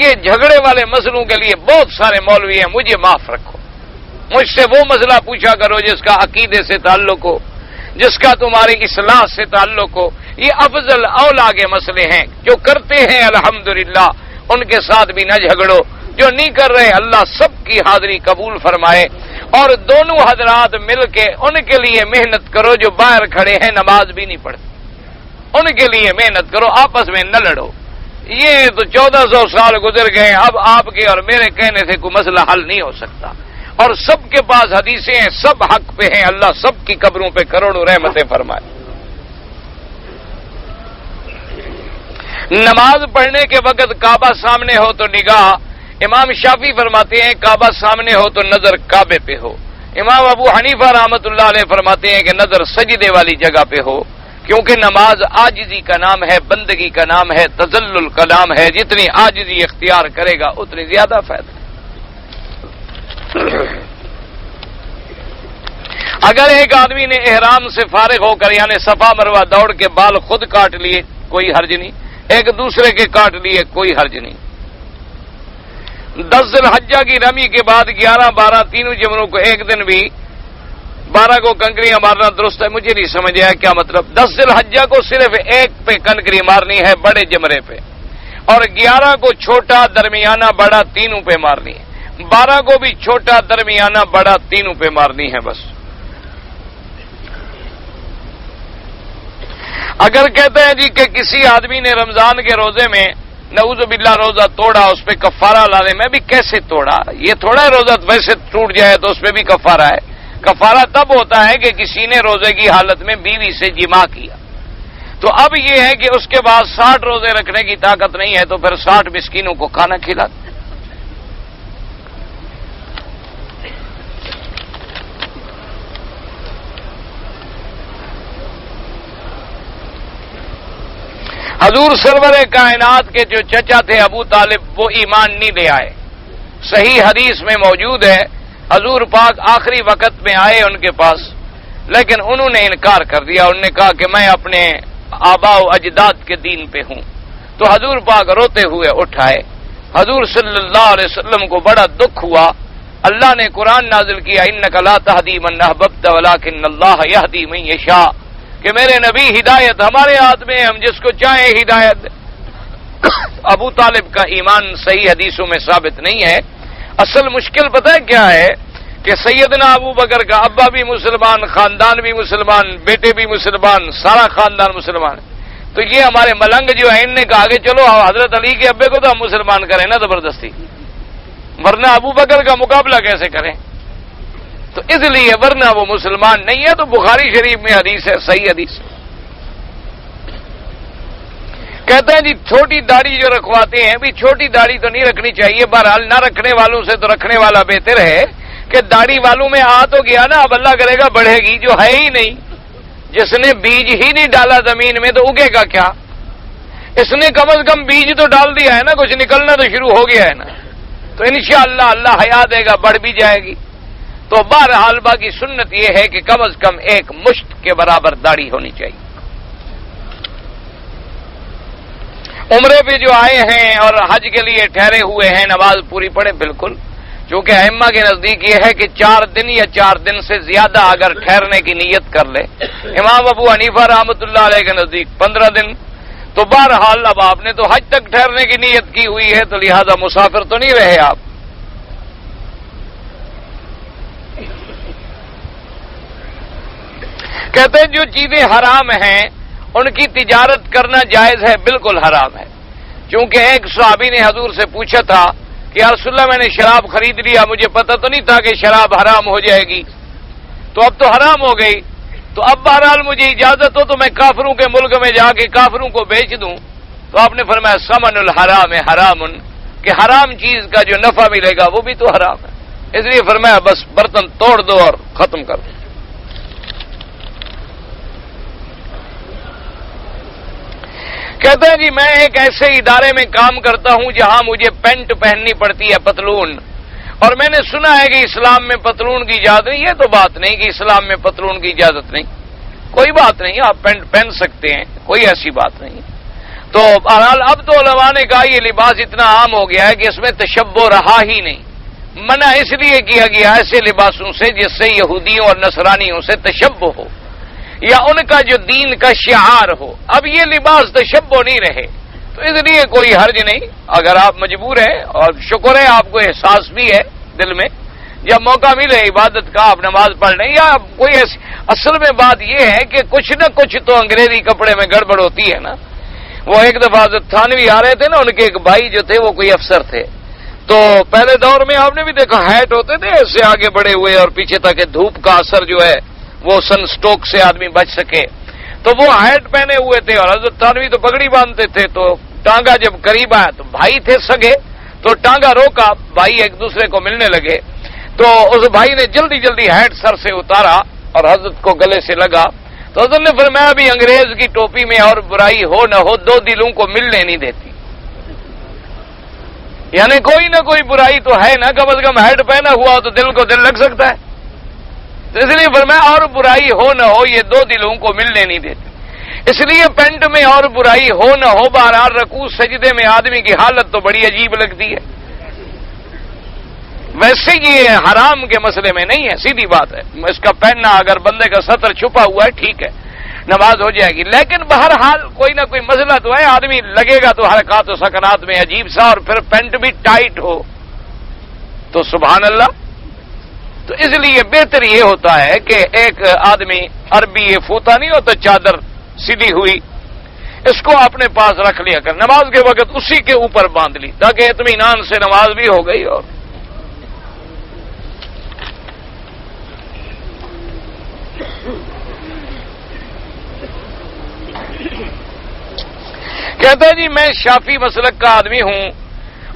یہ جھگڑے والے مسئلوں کے لیے بہت سارے مولوی ہیں، مجھے معاف رکھو، مجھ سے وہ مسئلہ پوچھا کرو جس کا عقیدے سے تعلق ہو، جس کا تمہاری اصلاح سے تعلق ہو۔ یہ افضل اولا کے مسئلے ہیں، جو کرتے ہیں الحمدللہ ان کے ساتھ بھی نہ جھگڑو، جو نہیں کر رہے اللہ سب کی حاضری قبول فرمائے۔ اور دونوں حضرات مل کے ان کے لیے محنت کرو جو باہر کھڑے ہیں نماز بھی نہیں پڑھتے، ان کے لیے محنت کرو، آپس میں نہ لڑو۔ یہ تو 1400 سال گزر گئے، اب آپ کے اور میرے کہنے سے کوئی مسئلہ حل نہیں ہو سکتا، اور سب کے پاس حدیثیں ہیں، سب حق پہ ہیں، اللہ سب کی قبروں پہ کروڑوں رحمتیں فرمائے۔ نماز پڑھنے کے وقت کعبہ سامنے ہو تو نگاہ، امام شافعی فرماتے ہیں کعبہ سامنے ہو تو نظر کعبے پہ ہو۔ امام ابو حنیفہ رحمۃ اللہ علیہ فرماتے ہیں کہ نظر سجدے والی جگہ پہ ہو، کیونکہ نماز عاجزی کا نام ہے، بندگی کا نام ہے، تذلل کا نام ہے، جتنی عاجزی اختیار کرے گا اتنی زیادہ فائدہ۔ اگر ایک آدمی نے احرام سے فارغ ہو کر یعنی صفا مروہ دوڑ کے بال خود کاٹ لیے کوئی حرج نہیں، ایک دوسرے کے کاٹ لیے کوئی حرج نہیں۔ 10 ذی الحجہ کی رمی کے بعد 11، 12 تینوں جمروں کو ایک دن بھی 12 کو کنکریاں مارنا درست ہے؟ مجھے نہیں سمجھ آیا کیا مطلب۔ 10 ذی الحجہ کو صرف ایک پہ کنکری مارنی ہے بڑے جمرے پہ، اور 11 کو چھوٹا درمیانہ بڑا تینوں پہ مارنی ہے، 12 کو بھی چھوٹا درمیانہ بڑا تینوں پہ مارنی ہے بس۔ اگر کہتے ہیں جی کہ کسی آدمی نے رمضان کے روزے میں نعوذ باللہ روزہ توڑا، اس پہ کفارہ لا دے، میں بھی کیسے توڑا؟ یہ تھوڑا ہے روزہ ویسے ٹوٹ جائے تو اس پہ بھی کفارہ ہے۔ کفارہ تب ہوتا ہے کہ کسی نے روزے کی حالت میں بیوی سے جماع کیا، تو اب یہ ہے کہ اس کے بعد 60 روزے رکھنے کی طاقت نہیں ہے تو پھر 60 مسکینوں کو کھانا کھلا۔ حضور سرور کائنات کے جو چچا تھے ابو طالب، وہ ایمان نہیں لے آئے۔ صحیح حدیث میں موجود ہے حضور پاک آخری وقت میں آئے ان کے پاس، لیکن انہوں نے انکار کر دیا. انہوں نے کہا کہ میں اپنے آباء و اجداد کے دین پہ ہوں. تو حضور پاک روتے ہوئے اٹھائے. حضور صلی اللہ علیہ وسلم کو بڑا دکھ ہوا. اللہ نے قرآن نازل کیا انک لا تہدی من احببت ولکن اللہ یہدی من یشاء، کہ میرے نبی ہدایت ہمارے ہاتھ میں ہے، ہم جس کو چاہیں ہدایت. ابو طالب کا ایمان صحیح حدیثوں میں ثابت نہیں ہے. اصل مشکل پتہ ہے کیا ہے کہ سیدنا ابو بکر کا ابا بھی مسلمان، خاندان بھی مسلمان، بیٹے بھی مسلمان، سارا خاندان مسلمان. تو یہ ہمارے ملنگ جو ہے ان نے کہا کہ چلو حضرت علی کے ابے کو تو ہم مسلمان کریں نا زبردستی، ورنہ ابو بکر کا مقابلہ کیسے کریں. تو اس لیے ورنہ وہ مسلمان نہیں ہے. تو بخاری شریف میں حدیث ہے، صحیح حدیث ہے. کہتے ہیں جی چھوٹی داڑھی جو رکھواتے ہیں، بھی چھوٹی داڑھی تو نہیں رکھنی چاہیے. بہرحال نہ رکھنے والوں سے تو رکھنے والا بہتر ہے کہ داڑھی والوں میں آ تو گیا نا، اب اللہ کرے گا بڑھے گی. جو ہے ہی نہیں، جس نے بیج ہی نہیں ڈالا زمین میں تو اگے گا کیا؟ اس نے کم از کم بیج تو ڈال دیا ہے نا، کچھ نکلنا تو شروع ہو گیا ہے نا. تو انشاءاللہ اللہ حیا دے گا، بڑھ بھی جائے گی. تو بہرحال باقی سنت یہ ہے کہ کم از کم ایک مشت کے برابر داڑھی ہونی چاہیے. عمرے پہ جو آئے ہیں اور حج کے لیے ٹھہرے ہوئے ہیں، نماز پوری پڑھیں بالکل. چونکہ ائمہ کے نزدیک یہ ہے کہ 4 دن یا 4 دن سے زیادہ اگر ٹھہرنے کی نیت کر لے. امام ابو حنیفہ رحمۃ اللہ علیہ کے نزدیک 15 دن. تو بہرحال اب آپ نے تو حج تک ٹھہرنے کی نیت کی ہوئی ہے، تو لہذا مسافر تو نہیں رہے آپ. کہتے ہیں جو چیزیں حرام ہیں ان کی تجارت کرنا جائز ہے، بالکل حرام ہے. چونکہ ایک صحابی نے حضور سے پوچھا تھا کہ یا رسول اللہ میں نے شراب خرید لیا، مجھے پتہ تو نہیں تھا کہ شراب حرام ہو جائے گی، تو اب تو حرام ہو گئی، تو اب بہرحال مجھے اجازت ہو تو میں کافروں کے ملک میں جا کے کافروں کو بیچ دوں. تو آپ نے فرمایا ثمن الحرام حرام، کہ حرام چیز کا جو نفع ملے گا وہ بھی تو حرام ہے. اس لیے فرمایا بس برتن توڑ دو اور ختم کر دو. کہتے ہیں جی میں ایک ایسے ادارے میں کام کرتا ہوں جہاں مجھے پینٹ پہننی پڑتی ہے، پتلون، اور میں نے سنا ہے کہ اسلام میں پتلون کی اجازت نہیں. یہ تو بات نہیں کہ اسلام میں پتلون کی اجازت نہیں، کوئی بات نہیں، آپ پینٹ پہن سکتے ہیں، کوئی ایسی بات نہیں. تو بہرحال اب تو علماء نے کہا یہ لباس اتنا عام ہو گیا ہے کہ اس میں تشبہ رہا ہی نہیں. منع اس لیے کیا گیا ایسے لباسوں سے جس سے یہودیوں اور نصرانیوں سے تشبہ ہو یا ان کا جو دین کا شعار ہو. اب یہ لباس تشبہ نہیں رہے، تو اس لیے کوئی حرج نہیں. اگر آپ مجبور ہیں، اور شکر ہے آپ کو احساس بھی ہے دل میں، جب موقع ملے عبادت کا آپ نماز پڑھ لیں یا کوئی ایسی. اصل میں بات یہ ہے کہ کچھ نہ کچھ تو انگریزی کپڑے میں گڑبڑ ہوتی ہے نا. وہ ایک دفعہ حضرت تھانوی آ رہے تھے نا، ان کے ایک بھائی جو تھے وہ کوئی افسر تھے. تو پہلے دور میں آپ نے بھی دیکھا ہیٹ ہوتے تھے ایسے آگے بڑے ہوئے اور پیچھے تاکہ دھوپ کا اثر جو ہے وہ سن سٹوک سے آدمی بچ سکے. تو وہ ہیٹ پہنے ہوئے تھے اور حضرت تھانوی تو پگڑی باندھتے تھے. تو ٹانگا جب قریب آیا تو بھائی تھے سگے، تو ٹانگا روکا، بھائی ایک دوسرے کو ملنے لگے. تو اس بھائی نے جلدی جلدی ہیٹ سر سے اتارا اور حضرت کو گلے سے لگا. تو حضرت نے فرمایا ابھی انگریز کی ٹوپی میں اور برائی ہو نہ ہو 2 دلوں کو ملنے نہیں دیتی. یعنی کوئی نہ کوئی برائی تو ہے نا، کم از کم ہیٹ پہنا ہوا تو دل کو دل لگ سکتا ہے. تو اس لیے فرمایا اور برائی ہو نہ ہو یہ 2 دلوں کو ملنے نہیں دیتی. اس لیے پینٹ میں اور برائی ہو نہ ہو بہرحال رکوع سجدے میں آدمی کی حالت تو بڑی عجیب لگتی ہے. ویسے یہ حرام کے مسئلے میں نہیں ہے، سیدھی بات ہے. اس کا پہننا اگر بندے کا سطر چھپا ہوا ہے ٹھیک ہے، نماز ہو جائے گی. لیکن بہرحال کوئی نہ کوئی مسئلہ تو ہے، آدمی لگے گا تو حرکات و سکنات میں عجیب سا، اور پھر پینٹ بھی ٹائٹ ہو تو سبحان اللہ. تو اس لیے بہتر یہ ہوتا ہے کہ ایک آدمی عربی یہ فوطا نہیں ہوتا چادر سیدھی ہوئی، اس کو اپنے پاس رکھ لیا کر، نماز کے وقت اسی کے اوپر باندھ لی تاکہ اطمینان سے نماز بھی ہو گئی. اور کہتا ہے جی میں شافی مسلک کا آدمی ہوں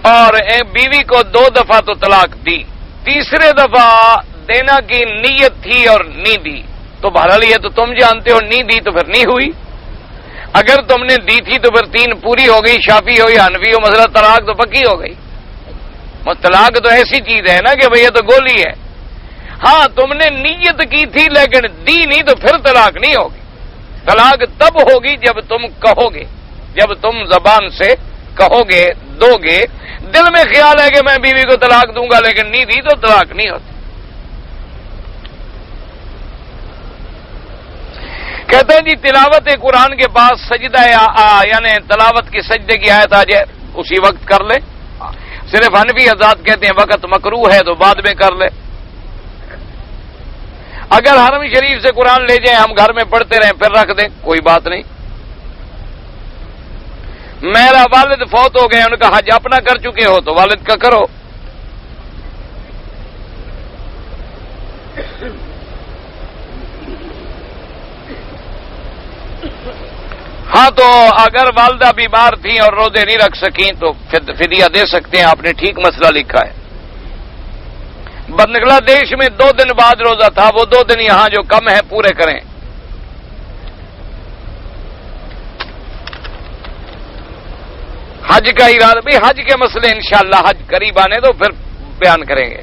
اور بیوی کو 2 دفعہ تو طلاق دی، تیسرے دفعہ دینا کی نیت تھی اور نہیں دی. تو بہرحال یہ تو تم جانتے ہو، نہیں دی تو پھر نہیں ہوئی. اگر تم نے دی تھی تو پھر 3 پوری ہو گئی، شافی ہو یا حنفی ہو، مسئلہ طلاق تو پکی ہو گئی. طلاق تو ایسی چیز ہے نا کہ بھئی یہ تو گولی ہے، ہاں تم نے نیت کی تھی لیکن دی نہیں تو پھر طلاق نہیں ہوگی. طلاق تب ہوگی جب تم کہو گے، جب تم زبان سے کہو گے، دو گے. دل میں خیال ہے کہ میں بیوی کو طلاق دوں گا لیکن نہیں دی تو طلاق نہیں ہوتی. کہتے ہیں جی تلاوت قرآن کے پاس سجدہ یعنی تلاوت کی سجدے کی آیت آ جائے اسی وقت کر لے. صرف حنفی حضرات کہتے ہیں وقت مکروہ ہے تو بعد میں کر لے. اگر حرم شریف سے قرآن لے جائیں ہم گھر میں پڑھتے رہیں پھر رکھ دیں کوئی بات نہیں. میرا والد فوت ہو گئے، ان کا حج اپنا کر چکے ہو تو والد کا کرو. ہاں تو اگر والدہ بیمار تھیں اور روزے نہیں رکھ سکیں تو فدیہ دے سکتے ہیں. آپ نے ٹھیک مسئلہ لکھا ہے. بنگلہ دیش میں 2 دن بعد روزہ تھا، وہ 2 دن یہاں جو کم ہے پورے کریں. حج کا ارادہ بھی حج کے مسئلے انشاءاللہ حج قریب آنے تو پھر بیان کریں گے.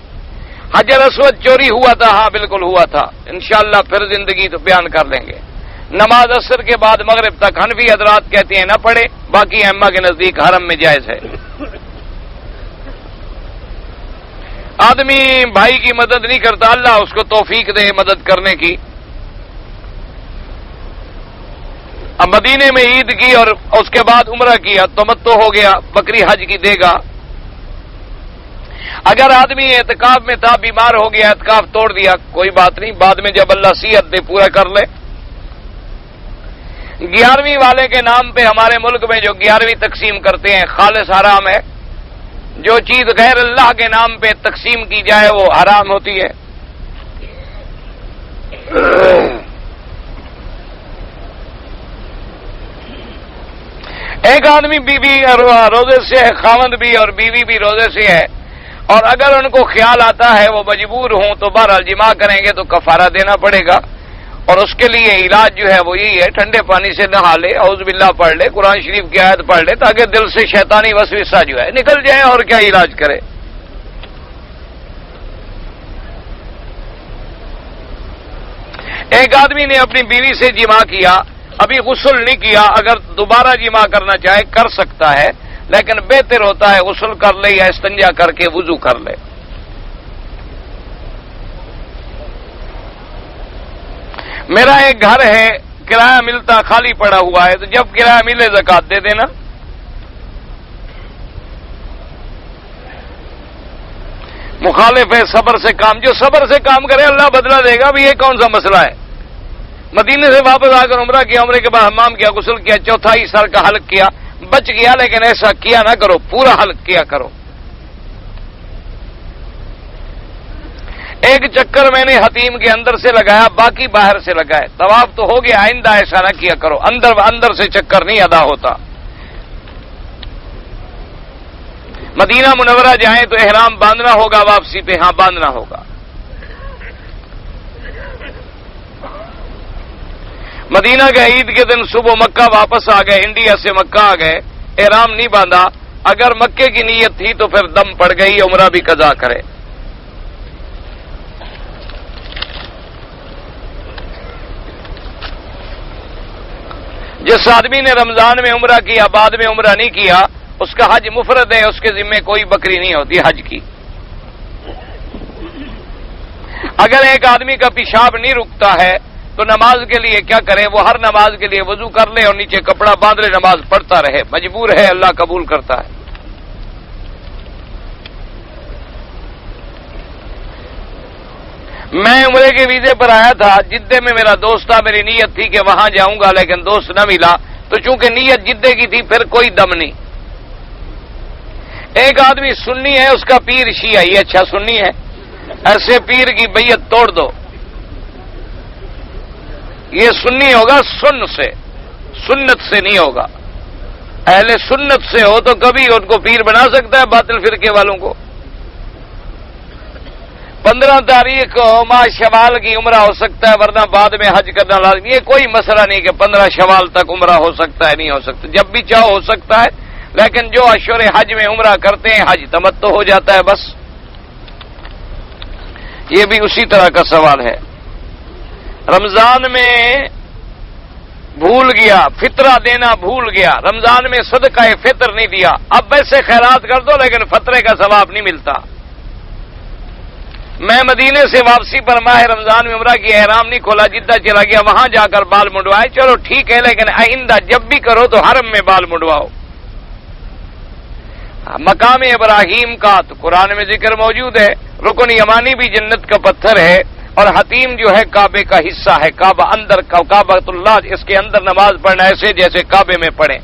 حجر اسود چوری ہوا تھا، ہاں بالکل ہوا تھا، انشاءاللہ پھر زندگی تو بیان کر لیں گے. نماز عصر کے بعد مغرب تک حنفی حضرات کہتے ہیں نہ پڑھے، باقی ائمہ کے نزدیک حرم میں جائز ہے. آدمی بھائی کی مدد نہیں کرتا، اللہ اس کو توفیق دے مدد کرنے کی. اب مدینے میں عید کی اور اس کے بعد عمرہ کیا تمتع ہو گیا، بکری حج کی دے گا. اگر آدمی اعتکاف میں تھا بیمار ہو گیا اعتکاف توڑ دیا کوئی بات نہیں، بعد میں جب اللہ صحت دے پورا کر لے. 11ویں والے کے نام پہ ہمارے ملک میں جو 11ویں تقسیم کرتے ہیں خالص حرام ہے. جو چیز غیر اللہ کے نام پہ تقسیم کی جائے وہ حرام ہوتی ہے. ایک آدمی بیوی روزے سے ہے، خاوند بھی اور بیوی بھی روزے سے ہے، اور اگر ان کو خیال آتا ہے وہ مجبور ہوں تو بہرحال جماع کریں گے تو کفارہ دینا پڑے گا. اور اس کے لیے علاج جو ہے وہ یہی ہے ٹھنڈے پانی سے نہا لے، اعوذ باللہ پڑھ لے، قرآن شریف کی آیت پڑھ لے تاکہ دل سے شیطانی وسوسہ جو ہے نکل جائے. اور کیا علاج کرے. ایک آدمی نے اپنی بیوی سے جماع کیا، ابھی غسل نہیں کیا، اگر دوبارہ جماع کرنا چاہے کر سکتا ہے، لیکن بہتر ہوتا ہے غسل کر لے یا استنجا کر کے وضو کر لے. میرا ایک گھر ہے کرایہ ملتا خالی پڑا ہوا ہے، تو جب کرایہ ملے زکات دے دینا. مخالف ہے صبر سے کام، جو صبر سے کام کرے اللہ بدلہ دے گا. بھی یہ کون سا مسئلہ ہے. مدینے سے واپس آ کر عمرہ کیا، عمرے کے بعد حمام کیا، غسل کیا، چوتھائی سر کا حلق کیا، بچ گیا، لیکن ایسا کیا نہ کرو، پورا حلق کیا کرو. ایک چکر میں نے حتیم کے اندر سے لگایا، باقی باہر سے لگائے. طواف تو ہو گیا، آئندہ ایسا نہ کیا کرو، اندر سے چکر نہیں ادا ہوتا. مدینہ منورہ جائیں تو احرام باندھنا ہوگا، واپسی پہ ہاں باندھنا ہوگا. مدینہ کے عید کے دن صبح مکہ واپس آ گئے، انڈیا سے مکہ آ گئے، احرام نہیں باندھا. اگر مکے کی نیت تھی تو پھر دم پڑ گئی، عمرہ بھی قضا کرے. جس آدمی نے رمضان میں عمرہ کیا بعد میں عمرہ نہیں کیا اس کا حج مفرد ہے، اس کے ذمے کوئی بکری نہیں ہوتی حج کی. اگر ایک آدمی کا پیشاب نہیں رکتا ہے تو نماز کے لیے کیا کرے. وہ ہر نماز کے لیے وضو کر لے اور نیچے کپڑا باندھ لے، نماز پڑھتا رہے. مجبور ہے، اللہ قبول کرتا ہے. میں عمرے کے ویزے پر آیا تھا، جدے میں میرا دوست تھا، میری نیت تھی کہ وہاں جاؤں گا لیکن دوست نہ ملا، تو چونکہ نیت جدے کی تھی پھر کوئی دم نہیں. ایک آدمی سنی ہے، اس کا پیر شیعہ، یہ اچھا سنی ہے، ایسے پیر کی بیعت توڑ دو. یہ سنی ہوگا سن سے، سنت سے نہیں ہوگا. اہل سنت سے ہو تو کبھی ان کو پیر بنا سکتا ہے باطل فرقے والوں کو. 15 تاریخ کو ماہ شوال کی عمرہ ہو سکتا ہے، ورنہ بعد میں حج کرنا لازمی. یہ کوئی مسئلہ نہیں کہ 15 شوال تک عمرہ ہو سکتا ہے، نہیں ہو سکتا، جب بھی چاہو ہو سکتا ہے. لیکن جو اشہر حج میں عمرہ کرتے ہیں حج تمتع ہو جاتا ہے بس. یہ بھی اسی طرح کا سوال ہے. رمضان میں بھول گیا، فطرہ دینا بھول گیا، رمضان میں صدقہ فطر نہیں دیا، اب ویسے خیرات کر دو لیکن فطرے کا ثواب نہیں ملتا. میں مدینے سے واپسی پر ماہ رمضان میں عمرہ کی احرام نہیں کھولا، جدہ چلا گیا، وہاں جا کر بال منڈوائے، چلو ٹھیک ہے، لیکن آئندہ جب بھی کرو تو حرم میں بال منڈواؤ. مقام ابراہیم کا تو قرآن میں ذکر موجود ہے، رکن یمانی بھی جنت کا پتھر ہے، اور حتیم جو ہے کعبے کا حصہ ہے، کعبہ اندر کعبۃ اللہ، اس کے اندر نماز پڑھنا ایسے جیسے کعبے میں پڑھیں.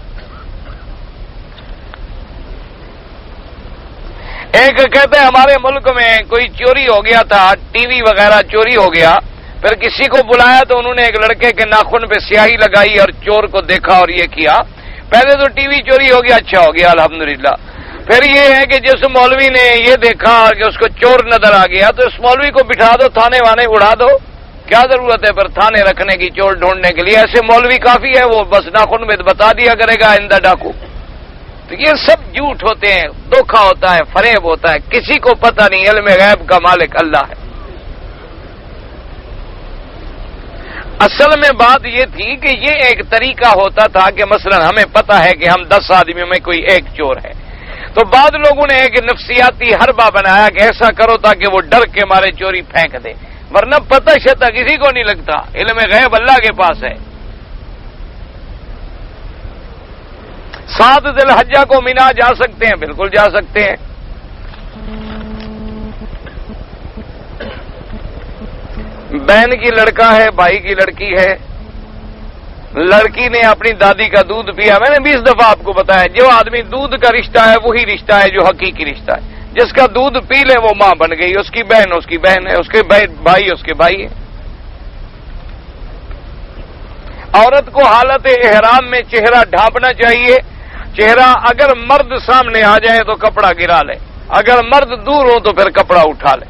ایک کہتے ہیں ہمارے ملک میں کوئی چوری ہو گیا تھا، ٹی وی وغیرہ چوری ہو گیا، پھر کسی کو بلایا تو انہوں نے ایک لڑکے کے ناخن پہ سیاہی لگائی اور چور کو دیکھا اور یہ کیا. پہلے تو ٹی وی چوری ہو گیا، اچھا ہو گیا الحمدللہ. پھر یہ ہے کہ جس مولوی نے یہ دیکھا کہ اس کو چور نظر آ گیا تو اس مولوی کو بٹھا دو، تھانے وانے اڑا دو، کیا ضرورت ہے پھر تھانے رکھنے کی چور ڈھونڈنے کے لیے؟ ایسے مولوی کافی ہے، وہ بس ناخن میں بتا دیا کرے گا آئندہ ڈاکو. تو یہ سب جھوٹ ہوتے ہیں، دھوکہ ہوتا ہے، فریب ہوتا ہے، کسی کو پتہ نہیں، علم غیب کا مالک اللہ ہے. اصل میں بات یہ تھی کہ یہ ایک طریقہ ہوتا تھا کہ مثلا ہمیں پتہ ہے کہ ہم 10 آدمیوں میں کوئی ایک چور ہے، تو بعد لوگوں نے ایک نفسیاتی حربہ بنایا کہ ایسا کرو تاکہ وہ ڈر کے مارے چوری پھینک دے، ورنہ پتہ شتا کسی کو نہیں لگتا، علم غیب اللہ کے پاس ہے. 7 ذی الحجہ کو مینا جا سکتے ہیں، بالکل جا سکتے ہیں. بہن کی لڑکا ہے، بھائی کی لڑکی ہے، لڑکی نے اپنی دادی کا دودھ پیا. میں نے 20 دفعہ آپ کو بتایا، جو آدمی دودھ کا رشتہ ہے وہی رشتہ ہے جو حقیقی رشتہ ہے. جس کا دودھ پی لے وہ ماں بن گئی، اس کی بہن اس کی بہن ہے، اس کے بھائی اس کے بھائی ہے. عورت کو حالت احرام میں چہرہ ڈھانپنا چاہیے. چہرہ اگر مرد سامنے آ جائے تو کپڑا گرا لے، اگر مرد دور ہو تو پھر کپڑا اٹھا لے.